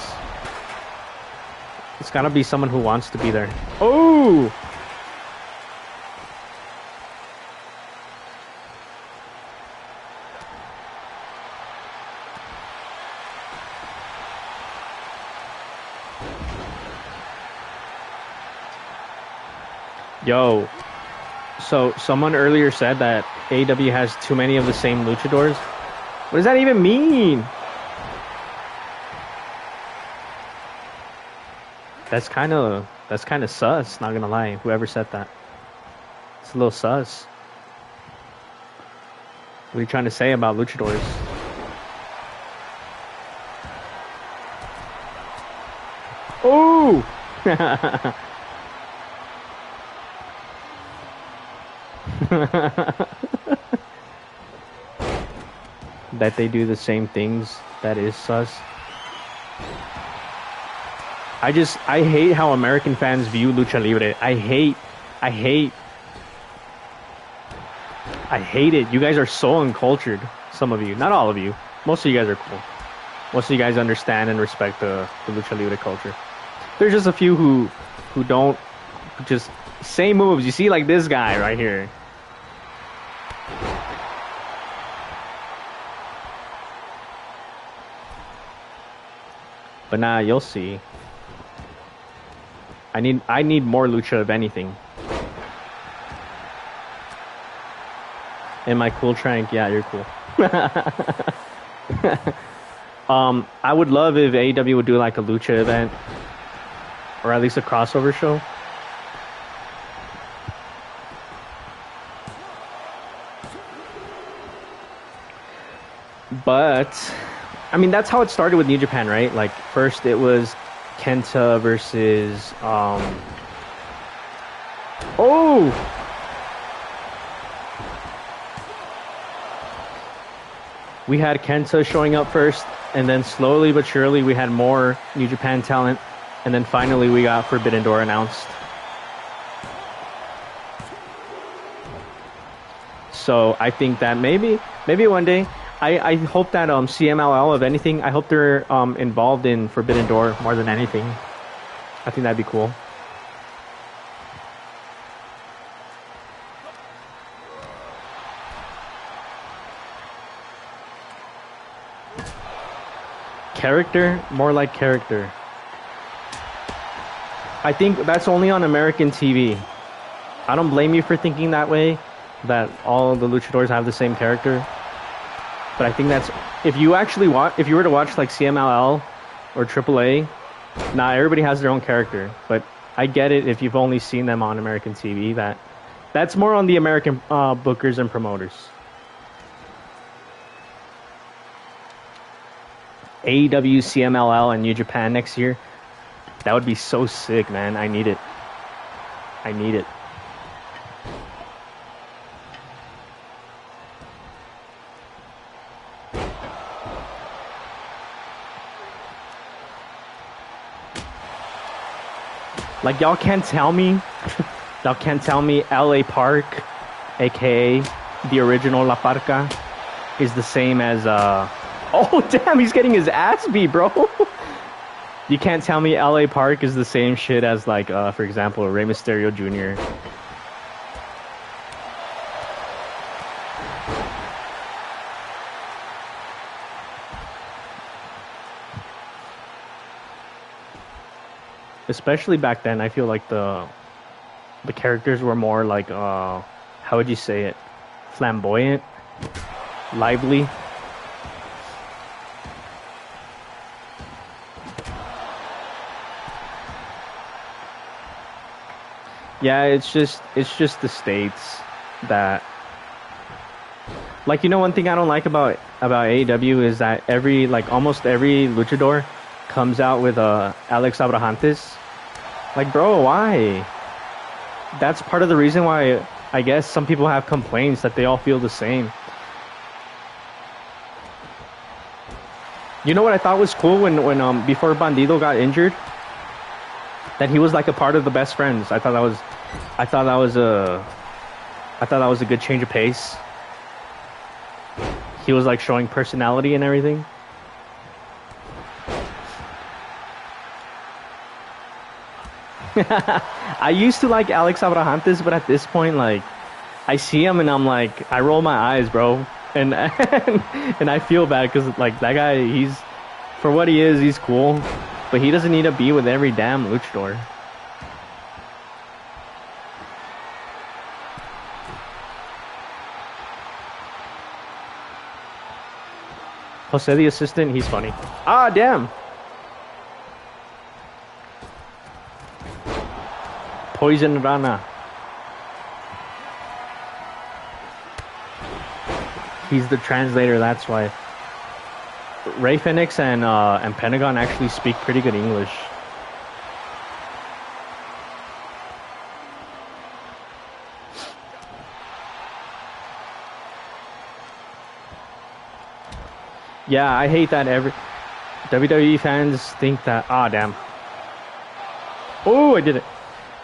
It's gotta be someone who wants to be there. Oh! Yo. So, someone earlier said that AEW has too many of the same luchadors. What does that even mean? That's kind of sus, not gonna lie. Whoever said that. It's a little sus. What are you trying to say about luchadors? Oh! That they do the same things. That is sus. I hate how American fans view Lucha Libre. I hate it. You guys are so uncultured. Some of you. Not all of you. Most of you guys are cool. Most of you guys understand and respect the Lucha Libre culture. There's just a few who don't just say moves. You see, like this guy right here. But nah, you'll see. I need more lucha, if anything. Am I cool, Tranq? Yeah, you're cool. I would love if AEW would do like a lucha event, or at least a crossover show. But I mean, that's how it started with New Japan, right? Like, first it was Kenta versus we had Kenta showing up first, and then slowly but surely we had more New Japan talent, and then finally we got Forbidden Door announced. So I think that maybe one day, I hope that CMLL, if anything, I hope they're involved in Forbidden Door more than anything. I think that'd be cool. Character? More like character. I think that's only on American TV. I don't blame you for thinking that way, that all the luchadors have the same character. But I think that's if you actually watch, if you were to watch like CMLL or AAA, not everybody has their own character. But I get it if you've only seen them on American TV. That's more on the American bookers and promoters. AEW, CMLL, and New Japan next year. That would be so sick, man. I need it. I need it. Like, y'all can't tell me LA Park, aka the original La Parca, is the same as oh damn, he's getting his ass beat, bro. You can't tell me LA Park is the same shit as like for example, Rey Mysterio Jr. Especially back then, I feel like the characters were more like how would you say it? Flamboyant, lively. Yeah, it's just the states that like, you know, one thing I don't like about AEW is that almost every luchador comes out with Alex Abrahantes. Like, bro, why? That's part of the reason why I guess some people have complaints that they all feel the same. You know what I thought was cool when before Bandido got injured, that he was like a part of the best friends. I thought that was a good change of pace. He was like showing personality and everything. I used to like Alex Abrahantes, but at this point, like, I see him and I'm like, I roll my eyes, bro, and and I feel bad because like that guy, he's for what he is, he's cool, but he doesn't need to be with every damn luchador. Jose the assistant, he's funny. Ah, damn. Poison Rana. He's the translator, that's why. Ray Phoenix and Pentagon actually speak pretty good English. Yeah, I hate that every WWE fans think that. Ah, damn. Oh, I did it.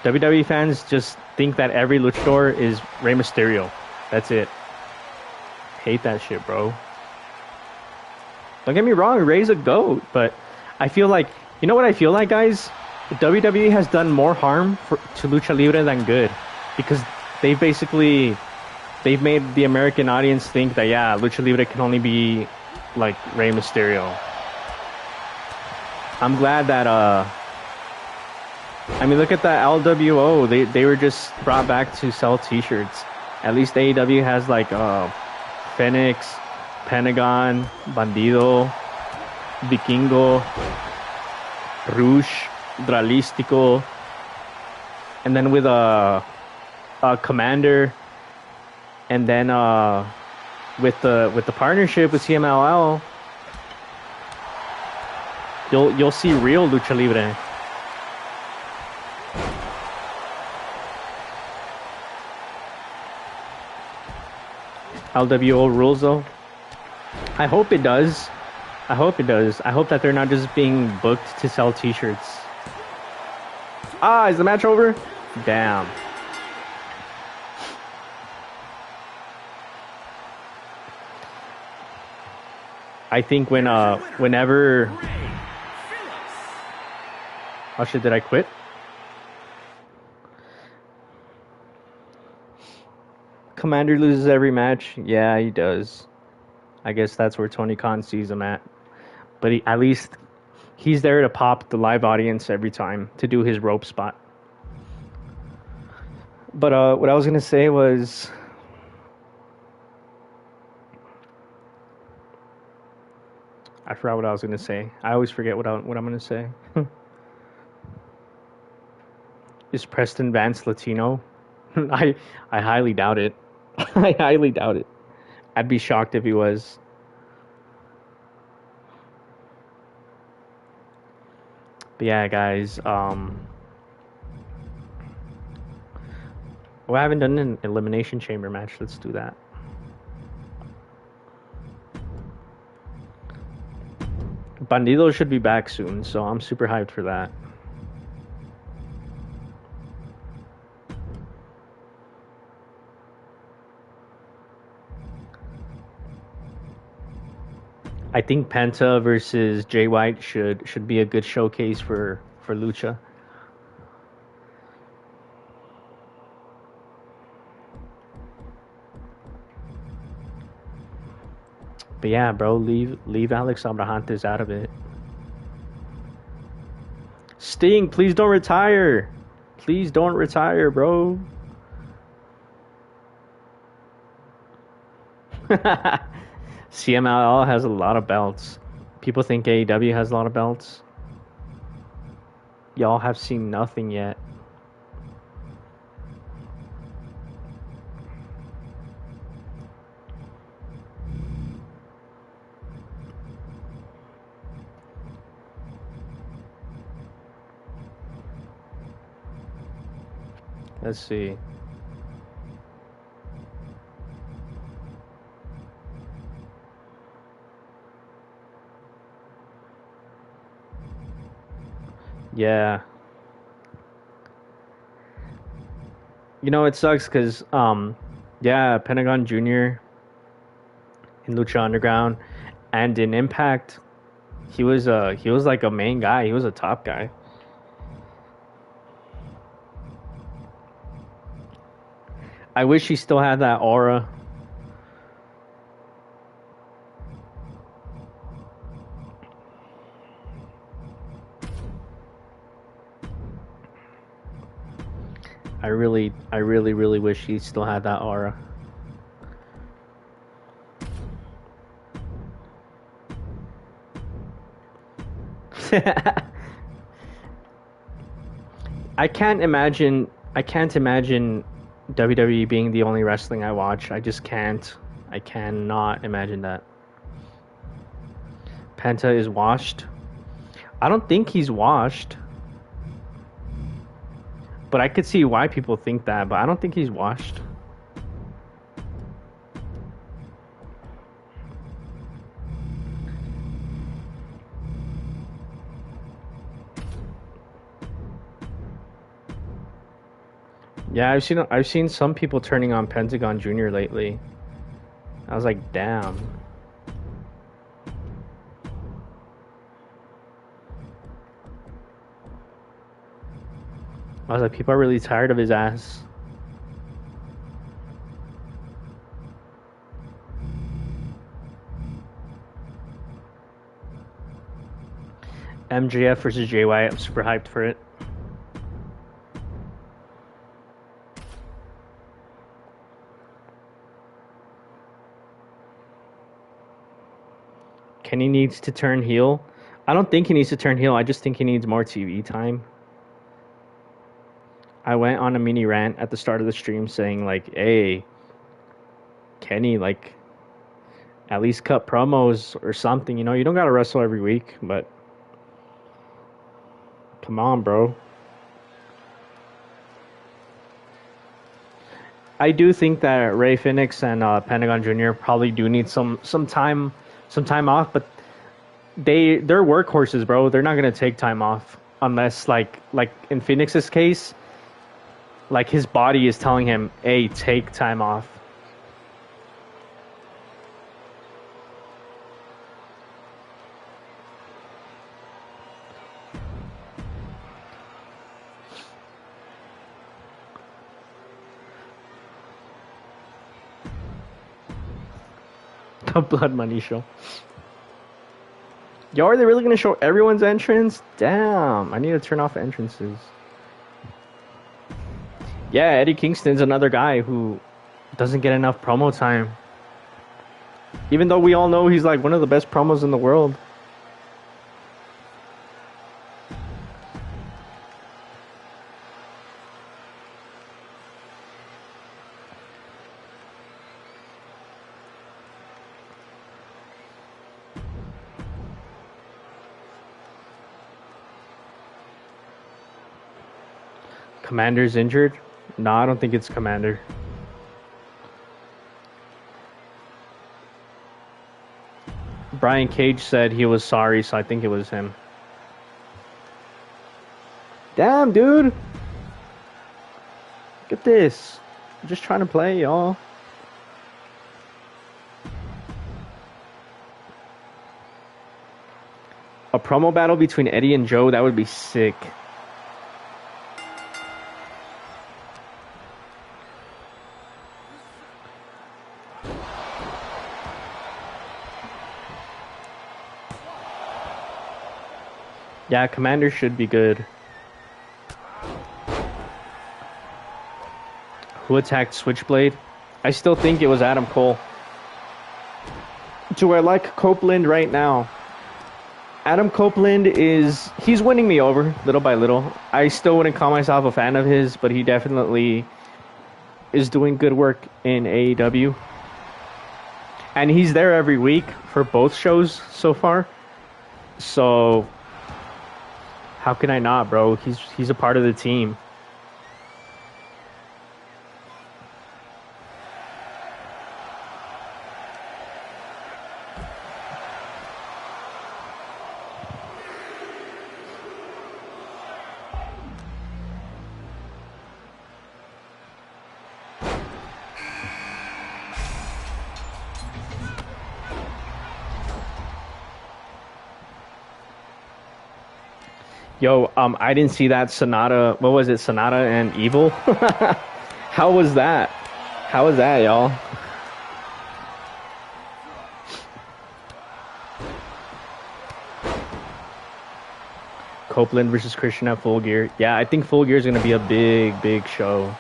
WWE fans just think that every luchador is Rey Mysterio. That's it. Hate that shit, bro. Don't get me wrong, Rey's a GOAT, but I feel like, you know what I feel like, guys? WWE has done more harm to Lucha Libre than good, because they've made the American audience think that, yeah, Lucha Libre can only be like Rey Mysterio. I'm glad that I mean, look at that LWO. They were just brought back to sell T-shirts. At least AEW has like Phoenix, Pentagon, Bandido, Vikingo, Rouge, Dralístico, and then with a Commander, and then with the partnership with CMLL, you'll see real Lucha Libre. LWO rules though. I hope it does. I hope it does. I hope that they're not just being booked to sell T-shirts. Ah, is the match over? Damn. I think whenever... Oh shit, did I quit? Commander loses every match. Yeah, he does. I guess that's where Tony Khan sees him at. But at least He's there to pop the live audience every time to do his rope spot. But what I was gonna say was, I forgot what I was gonna say. I always forget what I'm gonna say. Is Preston Vance Latino? I I highly doubt it. I highly doubt it. I'd be shocked if he was. But yeah, guys. Well, I haven't done an elimination chamber match. Let's do that. Bandido should be back soon, so I'm super hyped for that. I think Penta versus Jay White should be a good showcase for Lucha. But yeah, bro, leave Alex Abrahantes out of it. Sting, please don't retire. Please don't retire, bro. CMLL has a lot of belts. People think AEW has a lot of belts. Y'all have seen nothing yet. Let's see. Yeah. You know, it sucks because, yeah, Pentagon Jr. in Lucha Underground and in Impact, he was like a main guy. He was a top guy. I wish he still had that aura. I really wish he still had that aura. I can't imagine WWE being the only wrestling I watch. I just can't. I cannot imagine that. Penta is washed. I don't think he's washed. But I could see why people think that, but I don't think he's washed. Yeah, I've seen some people turning on Pentagon Jr. lately. I was like, damn. I was like, people are really tired of his ass. MJF versus Jay White. I'm super hyped for it. Kenny needs to turn heel. I don't think he needs to turn heel. I just think he needs more TV time. I went on a mini rant at the start of the stream saying like, hey, Kenny, like, at least cut promos or something. You know, you don't gotta wrestle every week, but come on, bro. I do think that Ray Phoenix and Pentagon Jr. probably do need some time off, but they're workhorses, bro. They're not gonna take time off unless like in Phoenix's case, like his body is telling him, "Hey, take time off." The Blood Money show. Yo, are they really gonna show everyone's entrance? Damn, I need to turn off entrances. Yeah, Eddie Kingston's another guy who doesn't get enough promo time. Even though we all know he's like one of the best promos in the world. Commander's injured? No, I don't think it's Commander. Brian Cage said he was sorry, so I think it was him. Damn, dude. Look at this. I'm just trying to play, y'all. A promo battle between Eddie and Joe, that would be sick. Yeah, Commander should be good. Who attacked Switchblade? I still think it was Adam Cole. Do I like Copeland right now? Adam Copeland he's winning me over little by little. I still wouldn't call myself a fan of his, but he definitely is doing good work in AEW. And he's there every week for both shows so far. So how can I not, bro? He's a part of the team. Yo, I didn't see that Sonata. What was it? Sonata and Evil? How was that? How was that, y'all? Copeland versus Christian at Full Gear. Yeah, I think Full Gear is going to be a big show.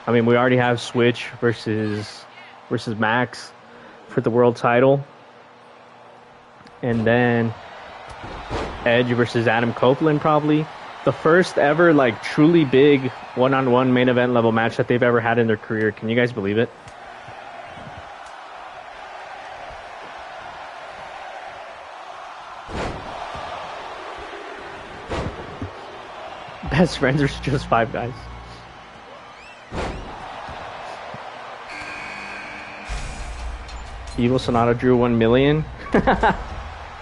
I mean, we already have Switch versus Max for the world title. And then Edge versus Adam Copeland, probably. The first ever, like, truly big one-on-one main event level match that they've ever had in their career. Can you guys believe it? Best friends are just 5 guys. Evil Sonata drew 1 million.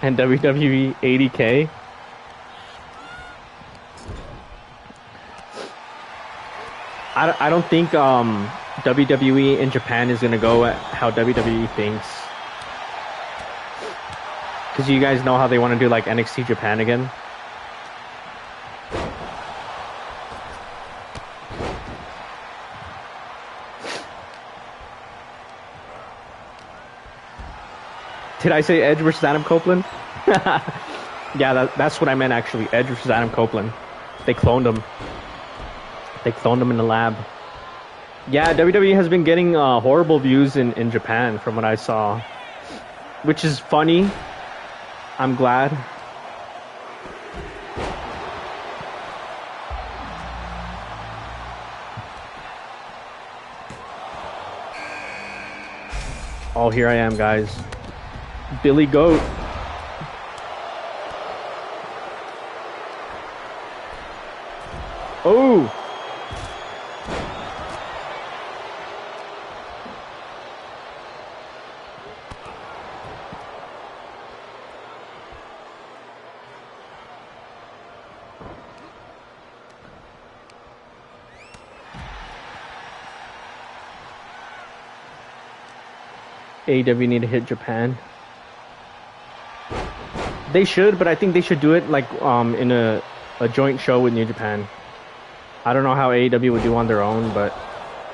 And WWE 80K. I don't think WWE in Japan is gonna go at how WWE thinks, because you guys know how they want to do like NXT Japan again. Did I say Edge versus Adam Copeland? Yeah, that's what I meant actually. Edge versus Adam Copeland. They cloned him. They cloned him in the lab. Yeah, WWE has been getting horrible views in Japan from what I saw. Which is funny. I'm glad. Oh, here I am, guys. Billy Goat. Oh! AEW need to hit Japan. They should, but I think they should do it like in a joint show with New Japan. I don't know how AEW would do on their own, but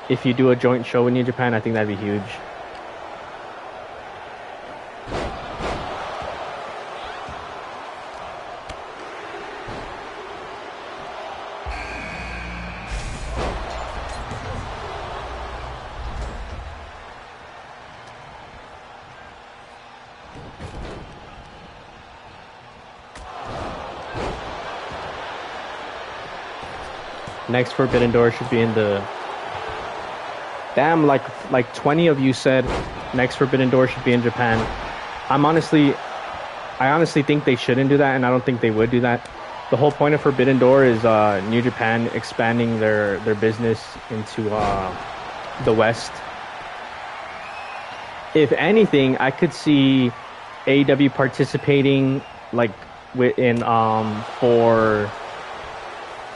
if you do a joint show with New Japan, I think that'd be huge. Next Forbidden Door should be in the... Damn, like 20 of you said next Forbidden Door should be in Japan. I honestly think they shouldn't do that, and I don't think they would do that. The whole point of Forbidden Door is New Japan expanding their business into the West. If anything, I could see AEW participating like in for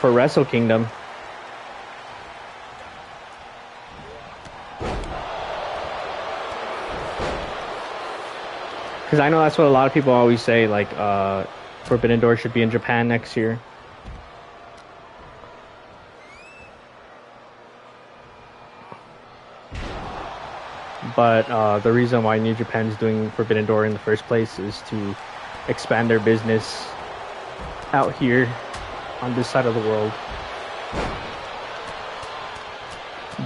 Wrestle Kingdom. Because I know that's what a lot of people always say, like, Forbidden Door should be in Japan next year. But the reason why New Japan's doing Forbidden Door in the first place is to expand their business out here on this side of the world.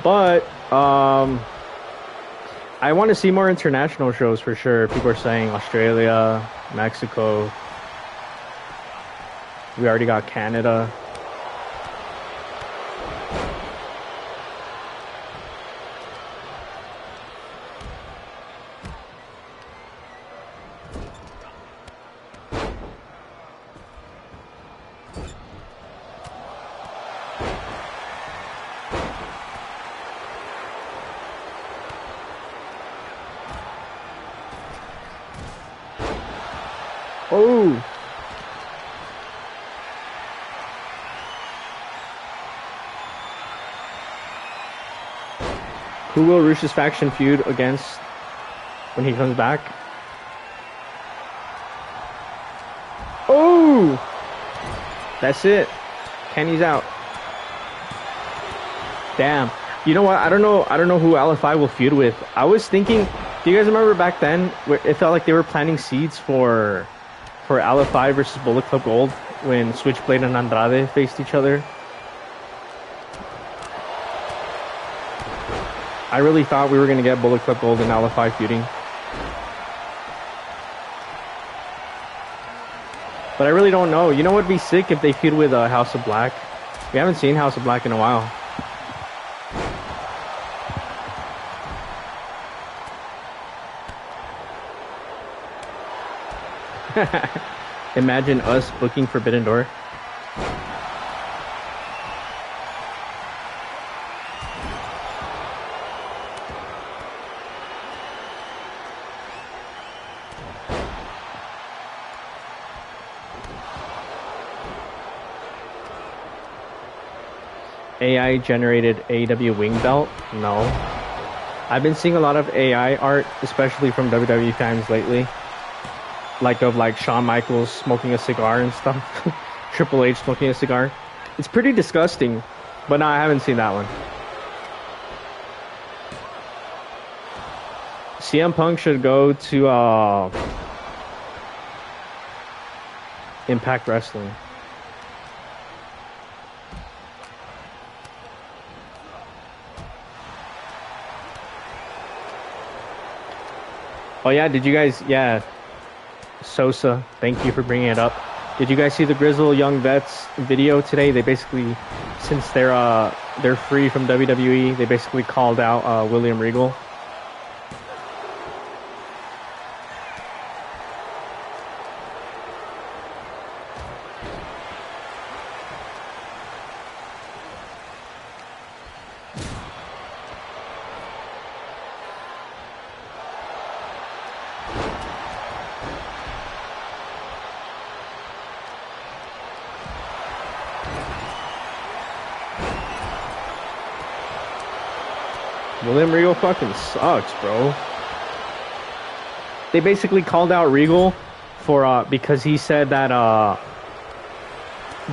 But I want to see more international shows for sure. People are saying Australia, Mexico. We already got Canada. Oh! Who will Rush's faction feud against when he comes back? Oh! That's it. Kenny's out. Damn. You know what? I don't know who LFI will feud with. I was thinking, do you guys remember back then where it felt like they were planting seeds for LFI versus Bullet Club Gold when Switchblade and Andrade faced each other? I really thought we were going to get Bullet Club Gold and LFI feuding. But I really don't know. You know what would be sick if they feud with House of Black? We haven't seen House of Black in a while. Imagine us booking Forbidden Door. AI generated AEW wing belt? No. I've been seeing a lot of AI art, especially from WWE fans lately. Like of like Shawn Michaels smoking a cigar and stuff. Triple H smoking a cigar. It's pretty disgusting, but no, I haven't seen that one. CM Punk should go to Impact Wrestling. Oh yeah, did you guys, yeah, Sosa, thank you for bringing it up. Did you guys see the Grizzle Young Vets video today? They basically, since they're free from WWE, they basically called out William Regal. William Regal fucking sucks, bro. They basically called out Regal for because he said that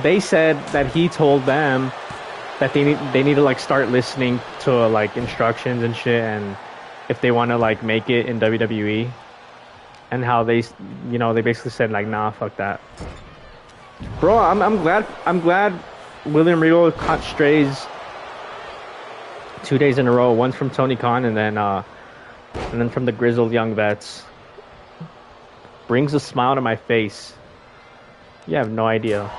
they said that he told them that they need to like start listening to like instructions and shit, and if they want to like make it in WWE, and how they basically said like, nah, fuck that. Bro, I'm glad William Regal caught strays 2 days in a row, once from Tony Khan and then from the Grizzled Young Vets. Brings a smile to my face. You have no idea.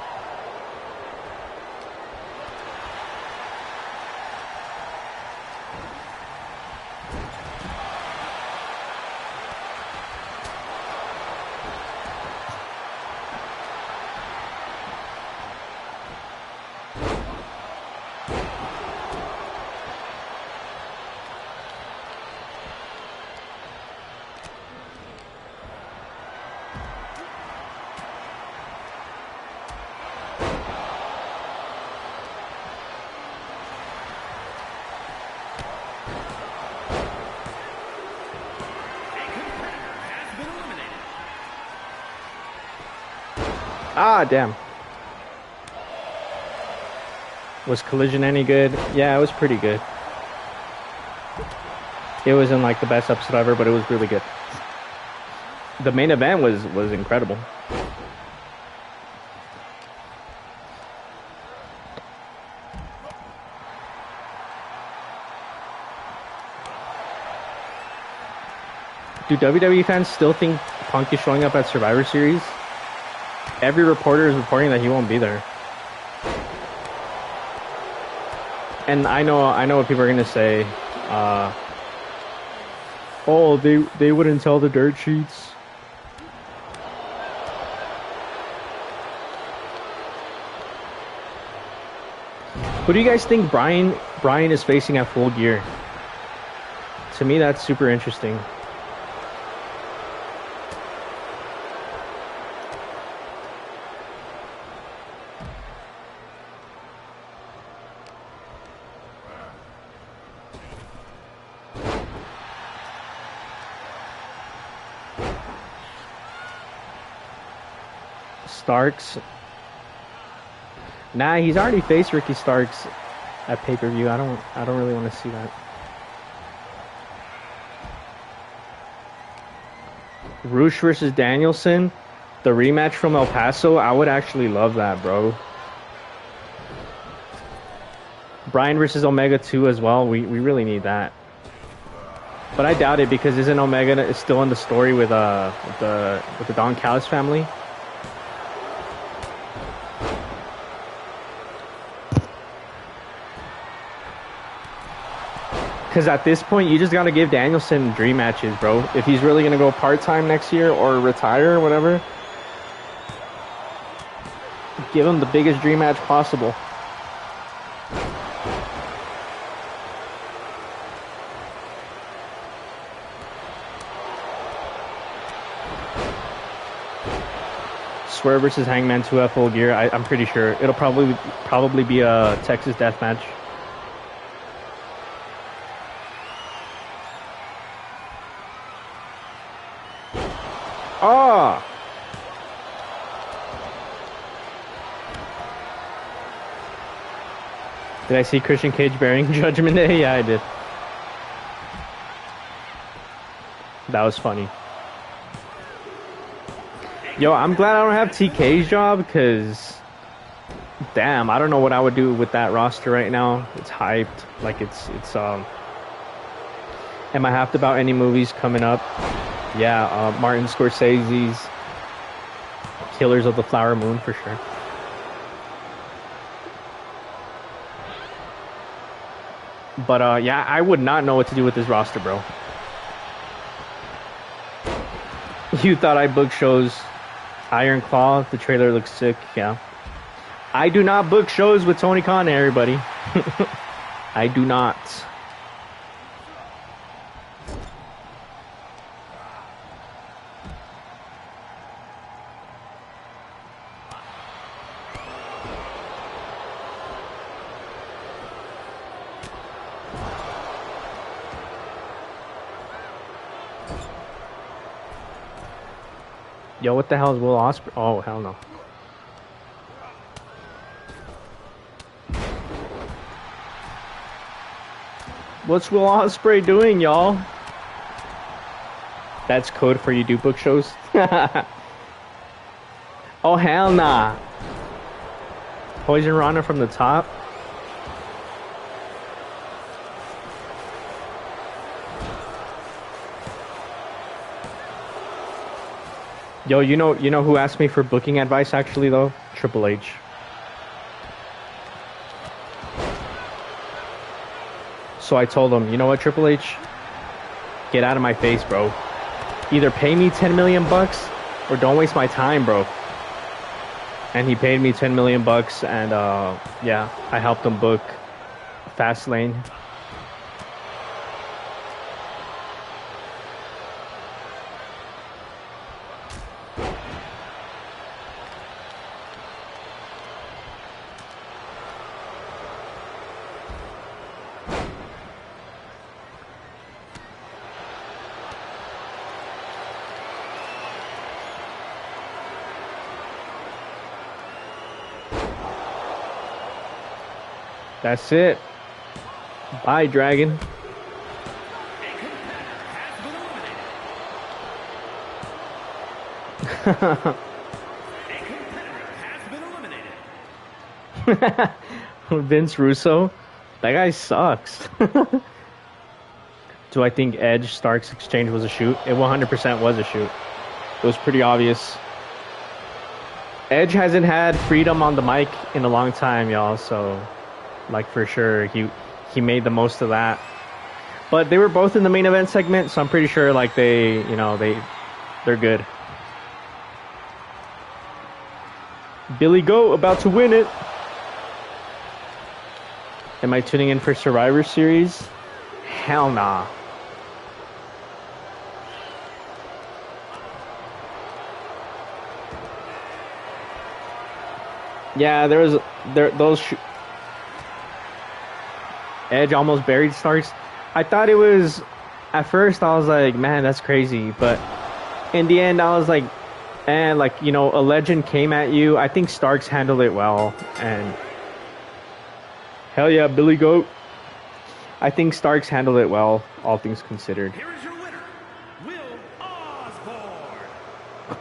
Ah, damn. Was Collision any good? Yeah, it was pretty good. It wasn't like the best episode ever, but it was really good. The main event was incredible. Do WWE fans still think Punk is showing up at Survivor Series? Every reporter is reporting that he won't be there. And I know what people are gonna say. Oh, they wouldn't tell the dirt sheets. Who do you guys think Brian is facing at Full Gear? To me, that's super interesting. Starks. Nah, he's already faced Ricky Starks at pay-per-view. I don't really want to see that. Roosh versus Danielson, the rematch from El Paso. I would actually love that, bro. Bryan versus Omega 2 as well. We really need that. But I doubt it because isn't Omega still in the story with the Don Callis family? Because at this point, you just got to give Danielson dream matches, bro. If he's really going to go part-time next year or retire or whatever, give him the biggest dream match possible. Swerve versus Hangman 2 at Full Gear. I'm pretty sure it'll probably be a Texas death match. Oh! Did I see Christian Cage bearing Judgment Day? Yeah, I did. That was funny. Yo, I'm glad I don't have TK's job, because damn, I don't know what I would do with that roster right now. It's hyped. Like it's am I hyped about any movies coming up? Yeah, Martin Scorsese's Killers of the Flower Moon for sure. But yeah, I would not know what to do with this roster, bro. You thought I booked shows. Iron Claw, the trailer looks sick, yeah. I do not book shows with Tony Khan, everybody. I do not. Yo, what the hell is Will Ospreay? Oh, hell no. What's Will Ospreay doing, y'all? That's code for you do book shows? Oh, hell nah. Poison Rana from the top? Yo, you know who asked me for booking advice actually though? Triple H. So I told him, you know what, Triple H? Get out of my face, bro. Either pay me 10 million bucks or don't waste my time, bro. And he paid me 10 million bucks, and yeah, I helped him book Fastlane. That's it. Bye, Dragon. Vince Russo, that guy sucks. Do I think Edge Starks exchange was a shoot? It 100% was a shoot. It was pretty obvious. Edge hasn't had freedom on the mic in a long time, y'all. So, like, for sure, he made the most of that. But they were both in the main event segment, so I'm pretty sure, like, they're good. Billy Goat about to win it. Am I tuning in for Survivor Series? Hell nah. Yeah, those Edge almost buried Starks. I thought it was, at first I was like, man, that's crazy. But in the end, I was like, and like, you know, a legend came at you. I think Starks handled it well. And hell yeah, Billy Goat. I think Starks handled it well, all things considered. Here is your winner, Will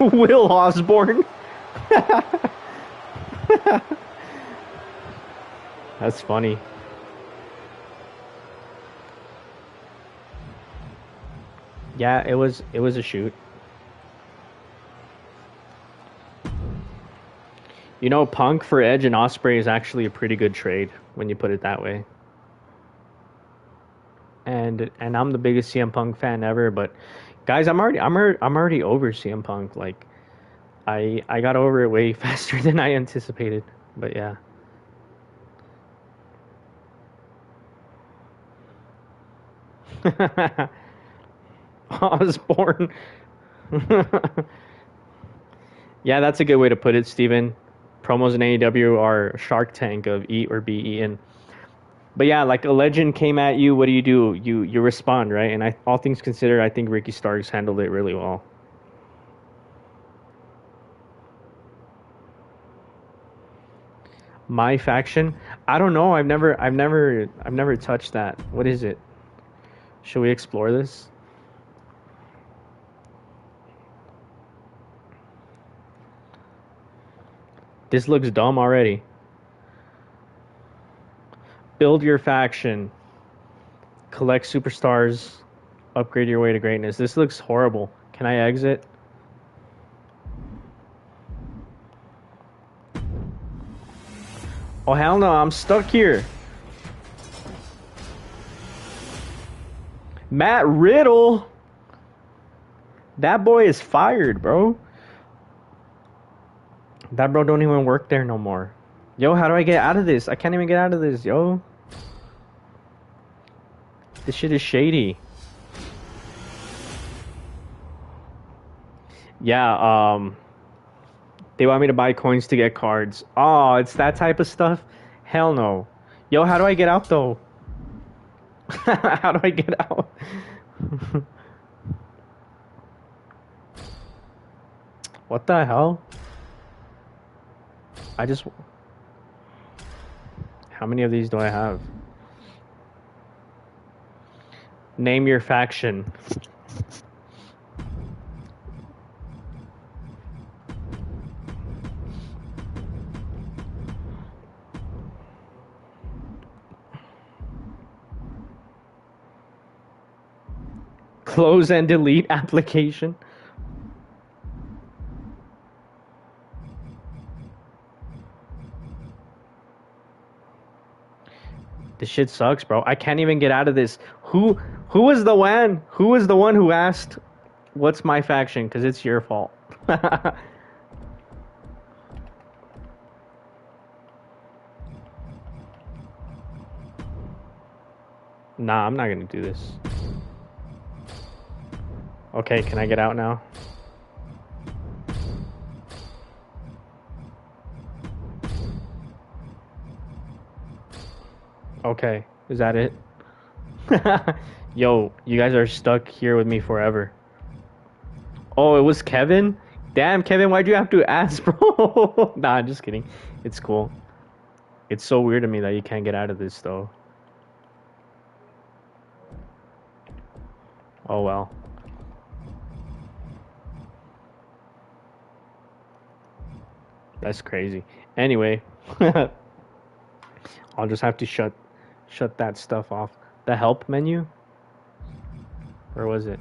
Osborne. Will Osborne? That's funny. Yeah, it was a shoot. You know, Punk for Edge and Ospreay is actually a pretty good trade when you put it that way. And I'm the biggest CM Punk fan ever, but guys, I'm already over CM Punk. Like, I got over it way faster than I anticipated. But yeah. Osborne. Yeah, that's a good way to put it, Steven. Promos in AEW are Shark Tank of eat or be eaten. But yeah, like a legend came at you, what do? You respond, right? And all things considered, I think Ricky Starks handled it really well. My faction? I don't know. I've never touched that. What is it? Should we explore this? This looks dumb already. Build your faction. Collect superstars. Upgrade your way to greatness. This looks horrible. Can I exit? Oh, hell no. I'm stuck here. Matt Riddle? That boy is fired, bro. That bro don't even work there no more. Yo, how do I get out of this? I can't even get out of this, yo. This shit is shady. Yeah, they want me to buy coins to get cards. Oh, it's that type of stuff? Hell no. Yo, how do I get out, though? How do I get out? What the hell? How many of these do I have? Name your faction. Close and delete application. This shit sucks, bro. I can't even get out of this. Who was the one? Who was the one who asked, "What's my faction?" Because it's your fault. Nah, I'm not gonna do this. Okay, can I get out now? Okay, is that it? Yo, you guys are stuck here with me forever. Oh, it was Kevin? Damn, Kevin, why'd you have to ask, bro? Nah, I'm just kidding. It's cool. It's so weird to me that you can't get out of this though. Oh well. That's crazy. Anyway, I'll just have to shut that stuff off. The help menu? Where was it?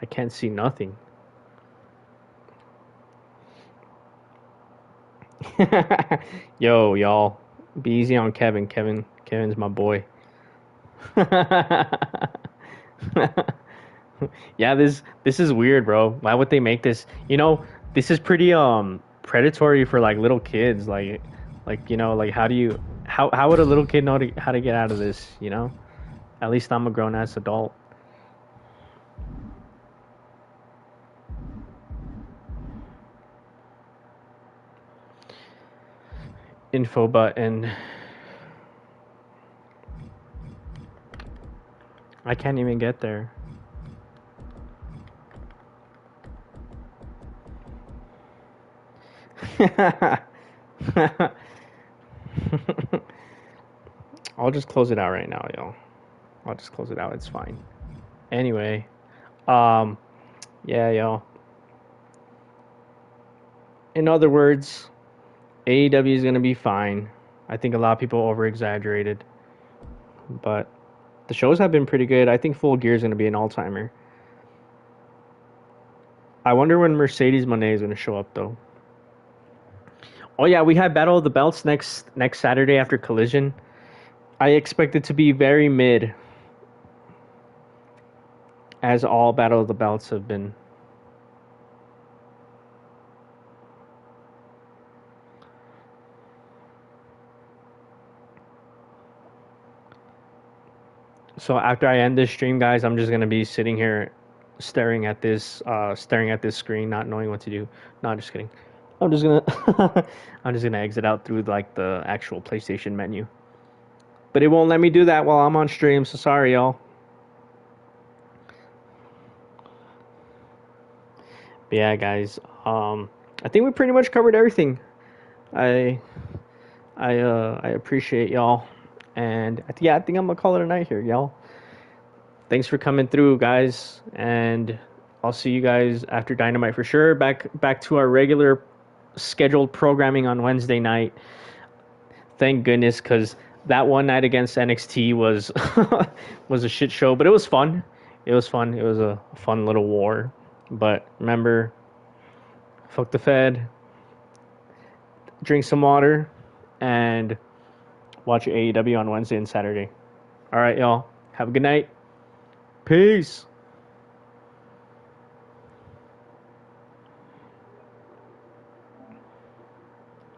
I can't see nothing. Yo, y'all. Be easy on Kevin. Kevin's my boy. Yeah, this is weird, bro. Why would they make this? This is pretty predatory for like little kids. Like how do you how would a little kid know how to get out of this? At least I'm a grown ass adult. Info button. I can't even get there. I'll just close it out right now, y'all. I'll just close it out. It's fine. Anyway, um, yeah, y'all. In other words, AEW is gonna be fine. I think a lot of people over exaggerated, but the shows have been pretty good. I think Full Gear is gonna be an all timer. I wonder when Mercedes Moné is gonna show up though. Oh yeah, we have Battle of the Belts next Saturday after Collision. I expect it to be very mid, as all Battle of the Belts have been. So after I end this stream, guys, I'm just gonna be sitting here staring at this screen, not knowing what to do. No, I'm just kidding. I'm just gonna I'm just gonna exit out through like the actual PlayStation menu. But it won't let me do that while I'm on stream, so sorry y'all. But yeah, guys, I think we pretty much covered everything. I I appreciate y'all, and yeah, I think I'm gonna call it a night here, y'all. Thanks for coming through, guys, and I'll see you guys after Dynamite for sure. Back to our regular scheduled programming on Wednesday night. Thank goodness, because that one night against NXT was was a shit show, but it was fun. It was fun. It was a fun little war. But remember, fuck the Fed, drink some water, and watch AEW on Wednesday and Saturday. All right, y'all. Have a good night. Peace.